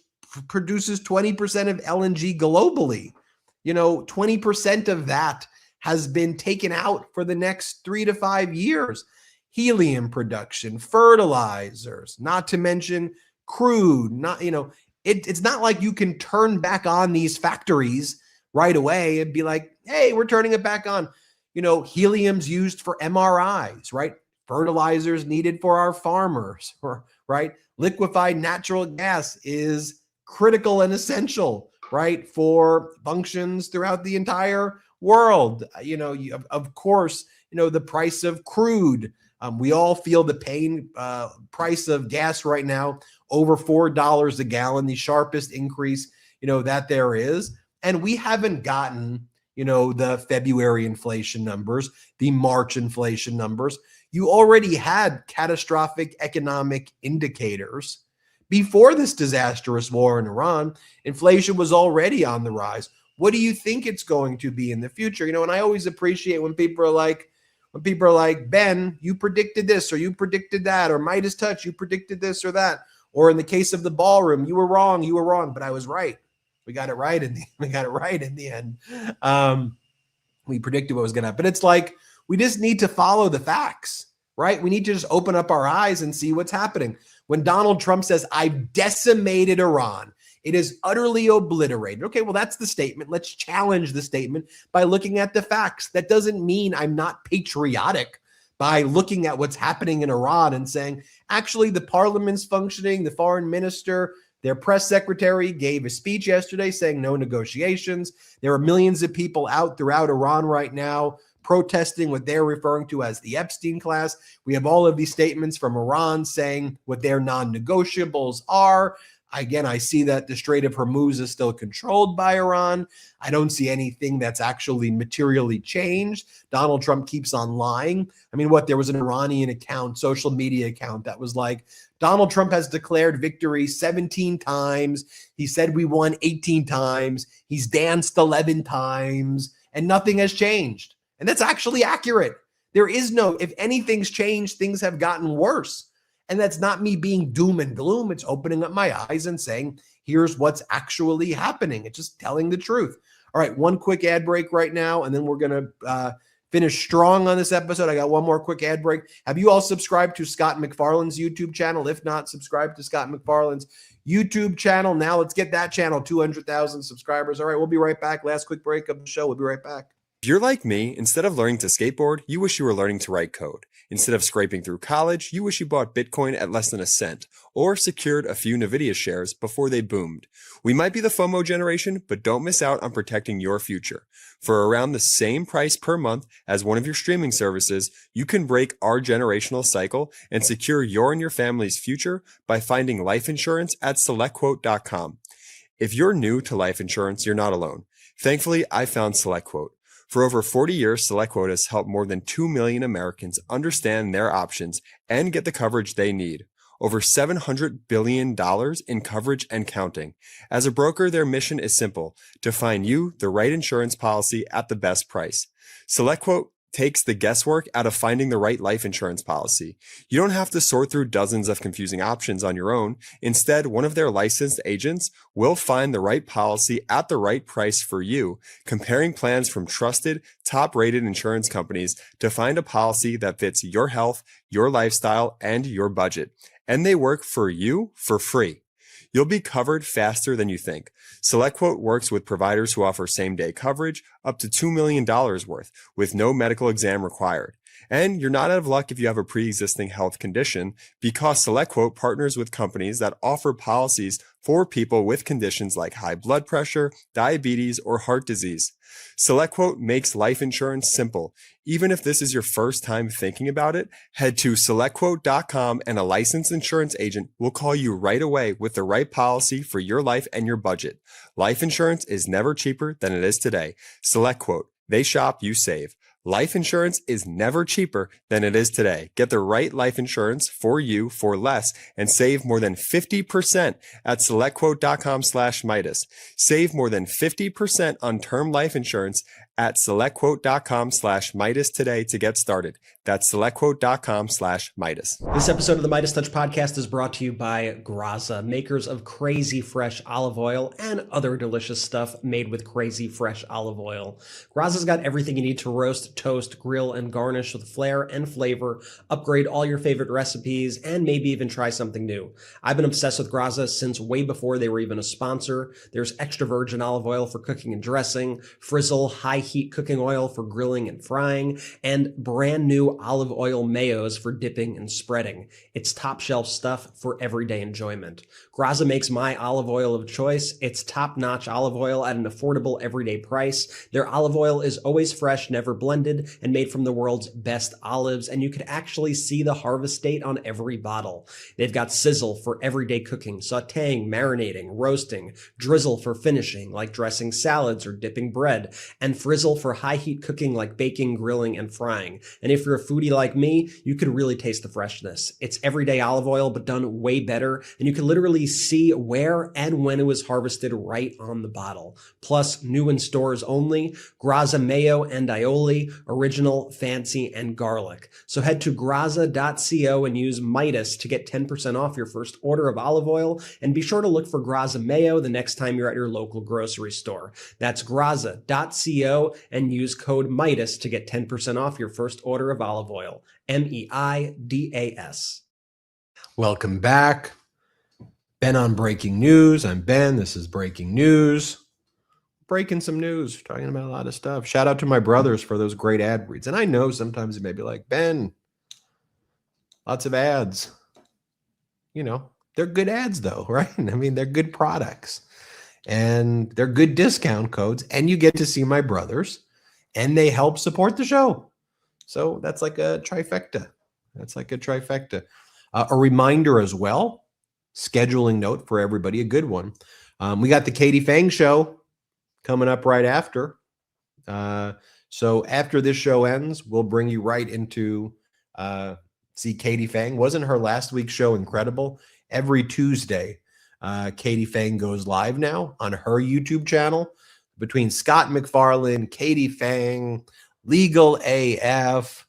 produces 20% of LNG globally, you know, 20% of that has been taken out for the next 3 to 5 years. Helium production, fertilizers, not to mention crude, not, you know, it's not like you can turn back on these factories right away and be like, hey, we're turning it back on. You know, helium's used for MRIs, right? Fertilizers needed for our farmers, right? Liquefied natural gas is critical and essential, right, for functions throughout the entire world. You know, of course, you know, the price of crude. We all feel the pain. Price of gas right now, over $4 a gallon, the sharpest increase, you know, that there is. And we haven't gotten, you know, the February inflation numbers, the March inflation numbers. You already had catastrophic economic indicators. Before this disastrous war in Iran, inflation was already on the rise. What do you think it's going to be in the future? You know, and I always appreciate when people are like, Ben, you predicted this or you predicted that, or MeidasTouch, you predicted this or that. Or in the case of the ballroom, you were wrong, but I was right. We got it right in the end. We predicted what was going to happen. But it's like, we just need to follow the facts, right? We need to just open up our eyes and see what's happening. When Donald Trump says, I've decimated Iran, it is utterly obliterated. Okay, well, that's the statement. Let's challenge the statement by looking at the facts. That doesn't mean I'm not patriotic by looking at what's happening in Iran and saying, actually, the parliament's functioning, the foreign minister, their press secretary gave a speech yesterday saying no negotiations. There are millions of people out throughout Iran right now protesting what they're referring to as the Epstein class. We have all of these statements from Iran saying what their non-negotiables are. Again, I see that the Strait of Hormuz is still controlled by Iran. I don't see anything that's actually materially changed. Donald Trump keeps on lying. I mean, there was an Iranian account, social media account that was like, Donald Trump has declared victory 17 times. He said we won 18 times. He's danced 11 times and nothing has changed. And that's actually accurate. There is no, if anything's changed, things have gotten worse. And that's not me being doom and gloom. It's opening up my eyes and saying, here's what's actually happening. It's just telling the truth. All right, one quick ad break right now, and then we're going to finish strong on this episode. I got one more quick ad break. Have you all subscribed to Scott McFarlane's YouTube channel? If not, subscribe to Scott McFarlane's YouTube channel. Now let's get that channel 200,000 subscribers. All right, we'll be right back. Last quick break of the show. We'll be right back. If you're like me, instead of learning to skateboard, you wish you were learning to write code. Instead of scraping through college, you wish you bought Bitcoin at less than a cent, or secured a few NVIDIA shares before they boomed. We might be the FOMO generation, but don't miss out on protecting your future. For around the same price per month as one of your streaming services, you can break our generational cycle and secure your and your family's future by finding life insurance at SelectQuote.com. If you're new to life insurance, you're not alone. Thankfully, I found SelectQuote. For over 40 years, SelectQuote has helped more than 2 million Americans understand their options and get the coverage they need. Over $700 billion in coverage and counting. As a broker, their mission is simple: to find you the right insurance policy at the best price. SelectQuote takes the guesswork out of finding the right life insurance policy. You don't have to sort through dozens of confusing options on your own. Instead, one of their licensed agents will find the right policy at the right price for you, comparing plans from trusted, top-rated insurance companies to find a policy that fits your health, your lifestyle, and your budget. And they work for you for free. You'll be covered faster than you think. SelectQuote works with providers who offer same-day coverage up to $2 million worth with no medical exam required. And you're not out of luck if you have a pre-existing health condition, because SelectQuote partners with companies that offer policies for people with conditions like high blood pressure, diabetes, or heart disease. SelectQuote makes life insurance simple. Even if this is your first time thinking about it, head to SelectQuote.com and a licensed insurance agent will call you right away with the right policy for your life and your budget. Life insurance is never cheaper than it is today. SelectQuote. They shop, you save. Life insurance is never cheaper than it is today. Get the right life insurance for you for less and save more than 50% at SelectQuote.com/Meidas. Save more than 50% on term life insurance at SelectQuote.com/Meidas today to get started. That's SelectQuote.com/Meidas. This episode of the MeidasTouch podcast is brought to you by Graza, makers of crazy fresh olive oil and other delicious stuff made with crazy fresh olive oil. Graza's got everything you need to roast, toast, grill, and garnish with flair and flavor, upgrade all your favorite recipes, and maybe even try something new. I've been obsessed with Graza since way before they were even a sponsor. There's extra virgin olive oil for cooking and dressing, Frizzle high heat cooking oil for grilling and frying, and brand new olive oil mayos for dipping and spreading. It's top shelf stuff for everyday enjoyment. Graza makes my olive oil of choice. It's top-notch olive oil at an affordable everyday price. Their olive oil is always fresh, never blended, and made from the world's best olives, and you can actually see the harvest date on every bottle. They've got sizzle for everyday cooking, sautéing, marinating, roasting, drizzle for finishing, like dressing salads or dipping bread, and frizzle for high heat cooking like baking, grilling, and frying. And if you're a foodie like me, you could really taste the freshness. It's everyday olive oil, but done way better, and you can literally see where and when it was harvested right on the bottle. Plus, new in stores only, Graza mayo and aioli, original, fancy, and garlic. So head to graza.co and use Meidas to get 10% off your first order of olive oil, and be sure to look for Graza mayo the next time you're at your local grocery store. That's graza.co and use code Meidas to get 10% off your first order of olive oil. MEIDAS. Welcome back. Ben on Breaking News. I'm Ben. This is Breaking News. Breaking some news, talking about a lot of stuff. Shout out to my brothers for those great ad reads. And I know sometimes you may be like, Ben, lots of ads. You know, they're good ads though, right? I mean, they're good products and they're good discount codes, and you get to see my brothers and they help support the show. So that's like a trifecta. A reminder as well. Scheduling note for everybody, a good one. We got the Katie Fang show coming up right after. So after this show ends, we'll bring you right into see Katie Fang. Wasn't her last week's show incredible? Every Tuesday, Katie Fang goes live now on her YouTube channel. Between Scott McFarlane, Katie Fang, Legal AF,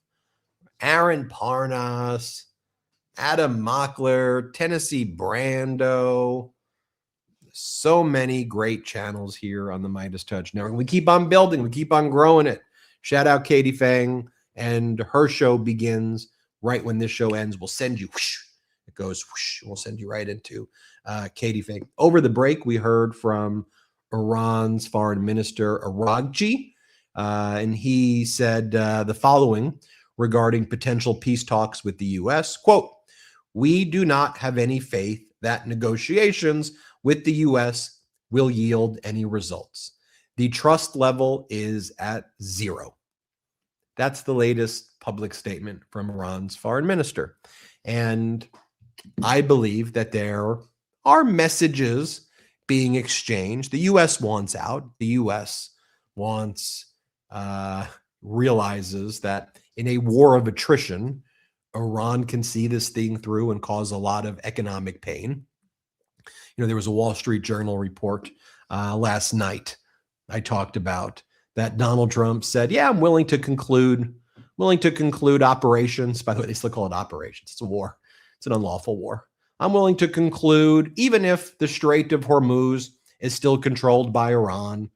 Aaron Parnas, Adam Mockler, Tennessee Brando, so many great channels here on the MeidasTouch Network. We keep on building. We keep on growing it. Shout out Katie Fang. And her show begins right when this show ends. We'll send you, whoosh, it goes, whoosh, we'll send you right into Katie Fang. Over the break, we heard from Iran's foreign minister, Araghchi, and he said the following regarding potential peace talks with the U.S. Quote, "We do not have any faith that negotiations with the U.S. will yield any results. The trust level is at zero." That's the latest public statement from Iran's foreign minister. And I believe that there are messages being exchanged. The U.S. wants out. The U.S. realizes that in a war of attrition, Iran can see this thing through and cause a lot of economic pain. You know, there was a Wall Street Journal report last night I talked about that Donald Trump said, yeah, I'm willing to conclude operations. By the way, they still call it operations. It's a war. It's an unlawful war. I'm willing to conclude, even if the Strait of Hormuz is still controlled by Iran.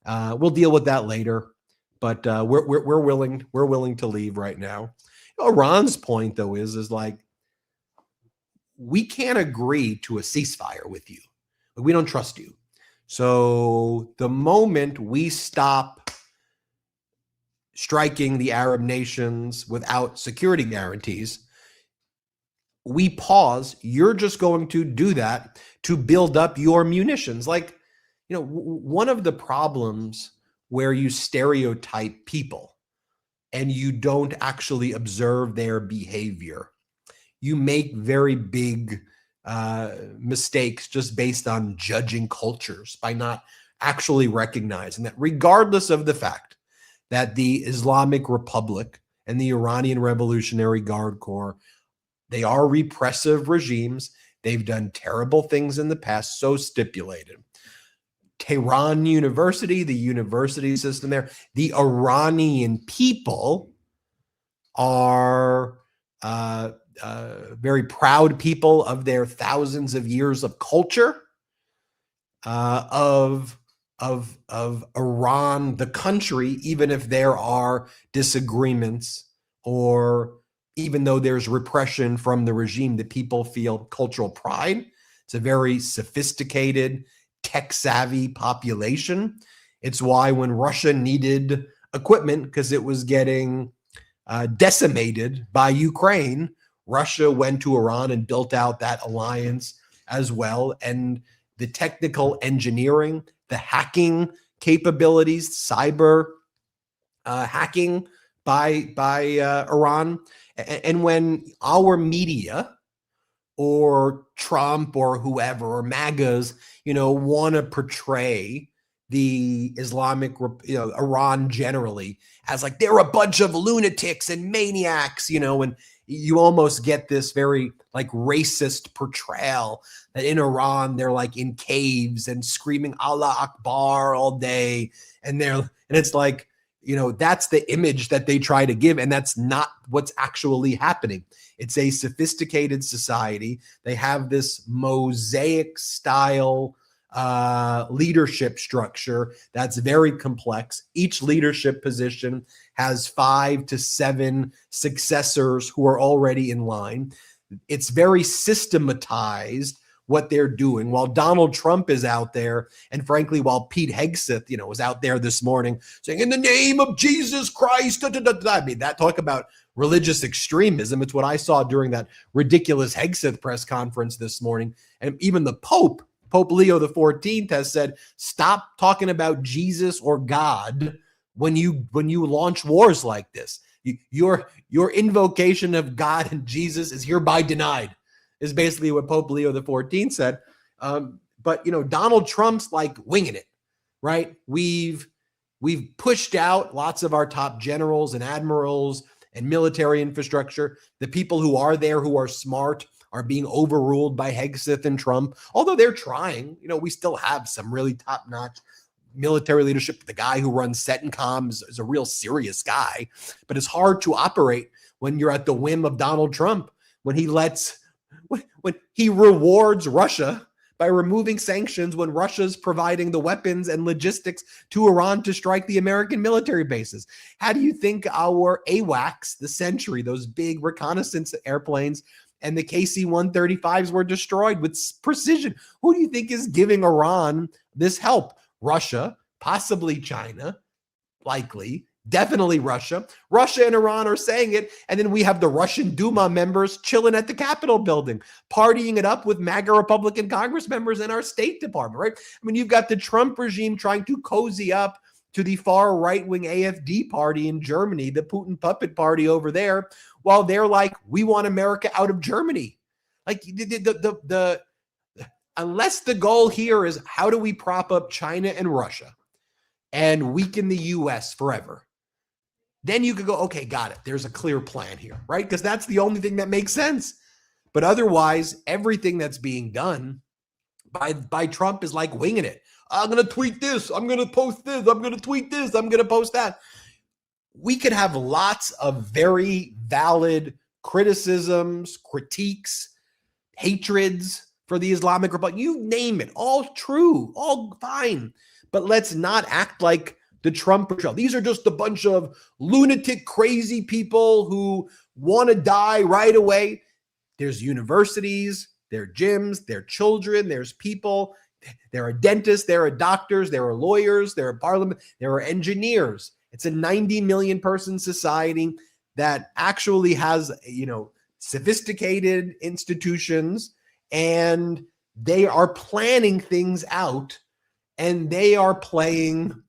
We'll deal with that later, but we're willing to leave right now. Iran's point, though, is like, we can't agree to a ceasefire with you. We don't trust you. So the moment we stop striking the Arab nations without security guarantees, we pause. You're just going to do that to build up your munitions. Like, you know, one of the problems where you stereotype people and you don't actually observe their behavior, you make very big mistakes just based on judging cultures by not actually recognizing that regardless of the fact that the Islamic Republic and the Iranian Revolutionary Guard Corps, they are repressive regimes. They've done terrible things in the past, so stipulated. Tehran University, the university system there, the Iranian people are very proud people of their thousands of years of culture, of Iran, the country, even if there are disagreements or even though there's repression from the regime, the people feel cultural pride. It's a very sophisticated, tech-savvy population. It's why when Russia needed equipment because it was getting decimated by Ukraine, Russia went to Iran and built out that alliance as well. And the technical engineering, the hacking capabilities, cyber hacking by Iran. And when our media or Trump or whoever or MAGAs, you know, want to portray the Islamic, Iran generally as like they're a bunch of lunatics and maniacs, you know, and you almost get this very like racist portrayal that in Iran they're like in caves and screaming Allah Akbar all day, and it's like, you know, that's the image that they try to give, and that's not what's actually happening. It's a sophisticated society. They have this mosaic style leadership structure that's very complex. Each leadership position has 5 to 7 successors who are already in line. It's very systematized what they're doing. While Donald Trump is out there, and frankly, while Pete Hegseth, you know, was out there this morning saying, "In the name of Jesus Christ," I mean, that talk about religious extremism. It's what I saw during that ridiculous Hegseth press conference this morning. And even the Pope Leo the 14th has said, stop talking about Jesus or God when you launch wars like this. Your invocation of God and Jesus is hereby denied, is basically what Pope Leo the 14th said. But you know, Donald Trump's like winging it, right? We've pushed out lots of our top generals and admirals and military infrastructure. The people who are there, who are smart, are being overruled by Hegseth and Trump. Although they're trying, you know, we still have some really top-notch military leadership. The guy who runs CENTCOM is a real serious guy, but it's hard to operate when you're at the whim of Donald Trump, when he rewards Russia by removing sanctions when Russia's providing the weapons and logistics to Iran to strike the American military bases? How do you think our AWACS, the Sentry, those big reconnaissance airplanes, and the KC-135s were destroyed with precision? Who do you think is giving Iran this help? Russia, possibly China, likely, definitely Russia. Russia and Iran are saying it, and then we have the Russian Duma members chilling at the Capitol building, partying it up with MAGA Republican Congress members in our State Department, right? I mean, you've got the Trump regime trying to cozy up to the far right-wing AfD party in Germany, the Putin puppet party over there, while they're like, we want America out of Germany. Like, unless the goal here is how do we prop up China and Russia and weaken the U.S. forever, then you could go, okay, got it. There's a clear plan here, right? Because that's the only thing that makes sense. But otherwise, everything that's being done by Trump is like winging it. I'm going to tweet this. I'm going to post this. I'm going to tweet this. I'm going to post that. We could have lots of very valid criticisms, critiques, hatreds for the Islamic Republic. You name it. All true. All fine. But let's not act like the Trump show. These are just a bunch of lunatic, crazy people who want to die right away. There's universities, there are gyms, there are children, there's people. There are dentists, there are doctors, there are lawyers, there are parliament, there are engineers. It's a 90 million person society that actually has, sophisticated institutions, and they are planning things out, and they are playing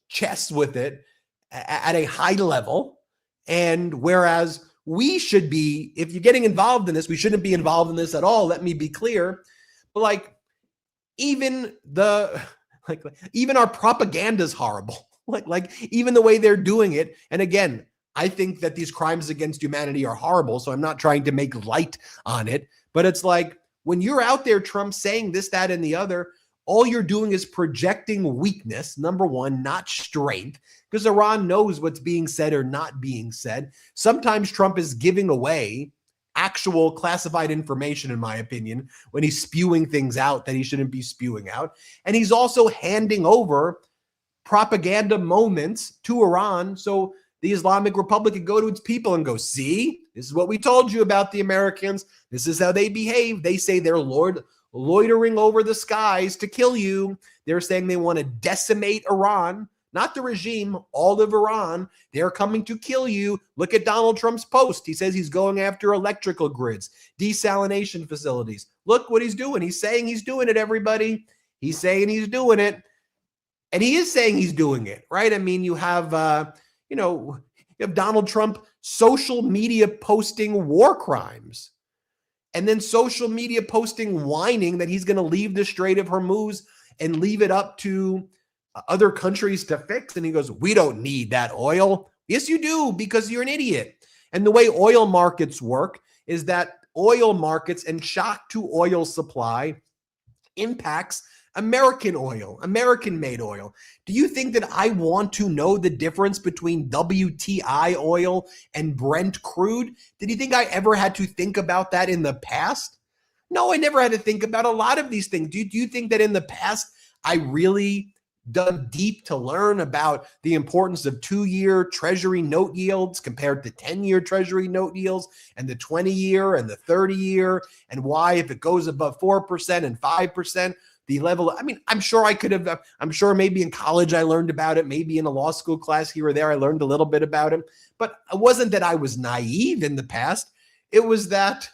chess with it at a high level. And whereas we should be, if you're getting involved in this, we shouldn't be involved in this at all. Let me be clear. But even our propaganda is horrible. Even the way they're doing it. And again, I think that these crimes against humanity are horrible. So I'm not trying to make light on it, but it's like when you're out there, Trump, saying this, that, and the other, all you're doing is projecting weakness, number one, not strength, because Iran knows what's being said or not being said. Sometimes Trump is giving away actual classified information, in my opinion, when he's spewing things out that he shouldn't be spewing out. And he's also handing over propaganda moments to Iran so the Islamic Republic can go to its people and go, see, this is what we told you about the Americans. This is how they behave. They say they're loitering over the skies to kill you. They're saying they want to decimate Iran, not the regime, all of Iran. They're coming to kill you. Look at Donald Trump's post. He says he's going after electrical grids, desalination facilities. Look what he's doing. He's saying he's doing it, everybody. He's saying he's doing it. And he is saying he's doing it, right? I mean, you have Donald Trump social media posting war crimes, and then social media posting whining that he's going to leave the Strait of Hormuz and leave it up to other countries to fix. And he goes, we don't need that oil. Yes, you do, because you're an idiot. And the way oil markets work is that oil markets and shock to oil supply impacts American oil, American-made oil. Do you think that I want to know the difference between WTI oil and Brent crude? Did you think I ever had to think about that in the past? No, I never had to think about a lot of these things. Do you think that in the past I really dug deep to learn about the importance of 2-year Treasury note yields compared to 10-year Treasury note yields and the 20-year and the 30-year, and why if it goes above 4% and 5%, the level, I'm sure I could have, I'm sure maybe in college I learned about it, maybe in a law school class here or there I learned a little bit about it, but it wasn't that I was naive in the past. It was that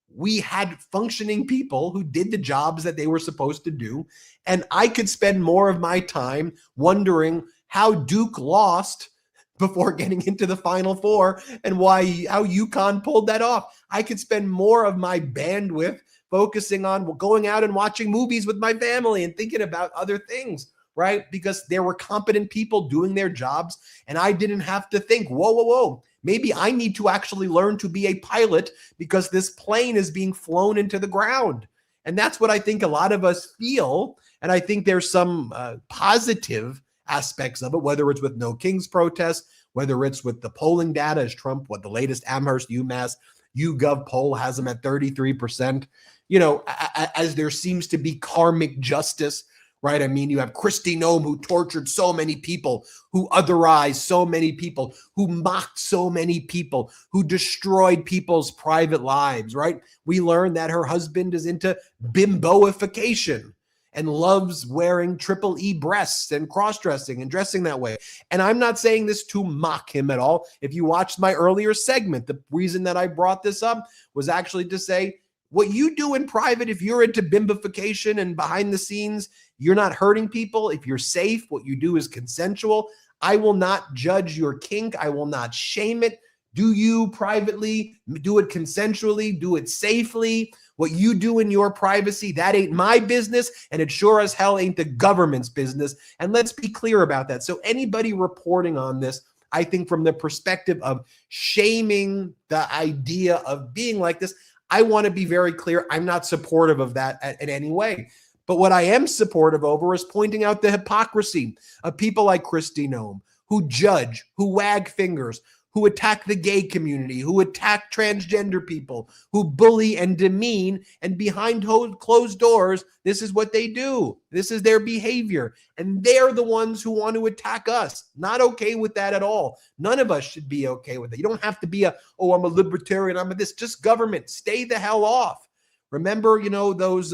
we had functioning people who did the jobs that they were supposed to do, and I could spend more of my time wondering how Duke lost before getting into the Final Four and how UConn pulled that off. I could spend more of my bandwidth focusing on going out and watching movies with my family and thinking about other things, right? Because there were competent people doing their jobs, and I didn't have to think, whoa. Maybe I need to actually learn to be a pilot because this plane is being flown into the ground. And that's what I think a lot of us feel. And I think there's some positive aspects of it, whether it's with No Kings protests, whether it's with the polling data as Trump, the latest Amherst, UMass, YouGov poll has them at 33%. You know, as there seems to be karmic justice, right? I mean, you have Kristi Noem, who tortured so many people, who otherized so many people, who mocked so many people, who destroyed people's private lives, right? We learned that her husband is into bimboification and loves wearing triple E breasts and cross-dressing and dressing that way. And I'm not saying this to mock him at all. If you watched my earlier segment, the reason that I brought this up was actually to say, what you do in private, if you're into bimbification and behind the scenes, you're not hurting people. If you're safe, what you do is consensual. I will not judge your kink. I will not shame it. Do you privately, do it consensually, do it safely. What you do in your privacy, that ain't my business, and it sure as hell ain't the government's business. And let's be clear about that. So anybody reporting on this, I think from the perspective of shaming the idea of being like this, I want to be very clear. I'm not supportive of that in any way. But what I am supportive over is pointing out the hypocrisy of people like Kristi Noem, who judge, who wag fingers, who attack the gay community, who attack transgender people, who bully and demean, and behind closed doors, this is what they do. This is their behavior. And they're the ones who want to attack us. Not okay with that at all. None of us should be okay with it. You don't have to be I'm a libertarian, I'm a this. Just government. Stay the hell off. Remember, you know, those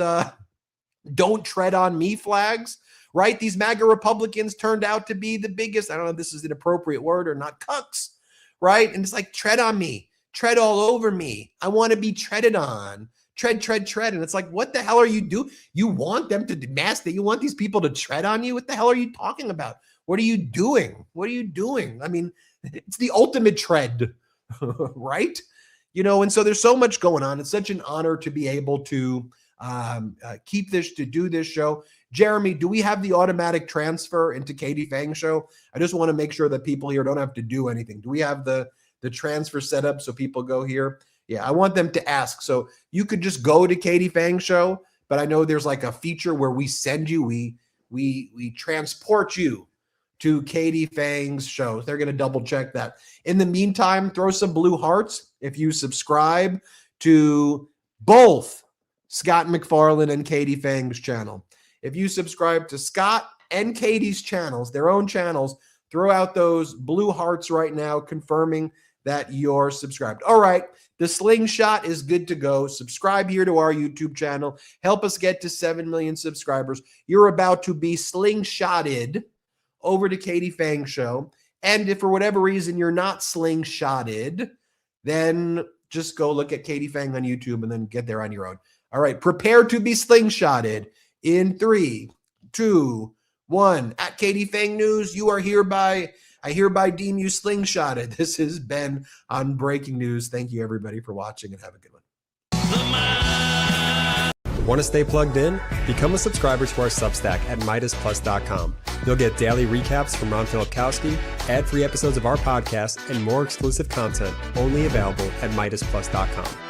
don't tread on me flags, right? These MAGA Republicans turned out to be the biggest, I don't know if this is an appropriate word or not, cucks. Right? And it's like, tread on me, tread all over me. I want to be treaded on, tread. And it's like, what the hell are you doing? You want them to mask that? You want these people to tread on you? What the hell are you talking about? What are you doing? What are you doing? I mean, it's the ultimate tread, right? You know, and so there's so much going on. It's such an honor to be able to do this show. Jeremy, do we have the automatic transfer into Katie Fang's show? I just want to make sure that people here don't have to do anything. Do we have the transfer set up so people go here? Yeah, I want them to ask. So you could just go to Katie Fang's show, but I know there's like a feature where we send you, we transport you to Katie Fang's show. They're going to double check that. In the meantime, throw some blue hearts if you subscribe to both Scott McFarlane and Katie Fang's channel. If you subscribe to Scott and Katie's channels, their own channels, throw out those blue hearts right now, confirming that you're subscribed. All right, the slingshot is good to go. Subscribe here to our YouTube channel. Help us get to 7 million subscribers. You're about to be slingshotted over to Katie Fang's show. And if for whatever reason you're not slingshotted, then just go look at Katie Fang on YouTube and then get there on your own. All right, prepare to be slingshotted. In 3, 2, 1. At Katie Fang News, I hereby deem you slingshotted. This is Ben on Breaking News. Thank you, everybody, for watching, and have a good one. Want to stay plugged in? Become a subscriber to our Substack at MeidasPlus.com. You'll get daily recaps from Ron Filipkowski, ad-free episodes of our podcast, and more exclusive content only available at MeidasPlus.com.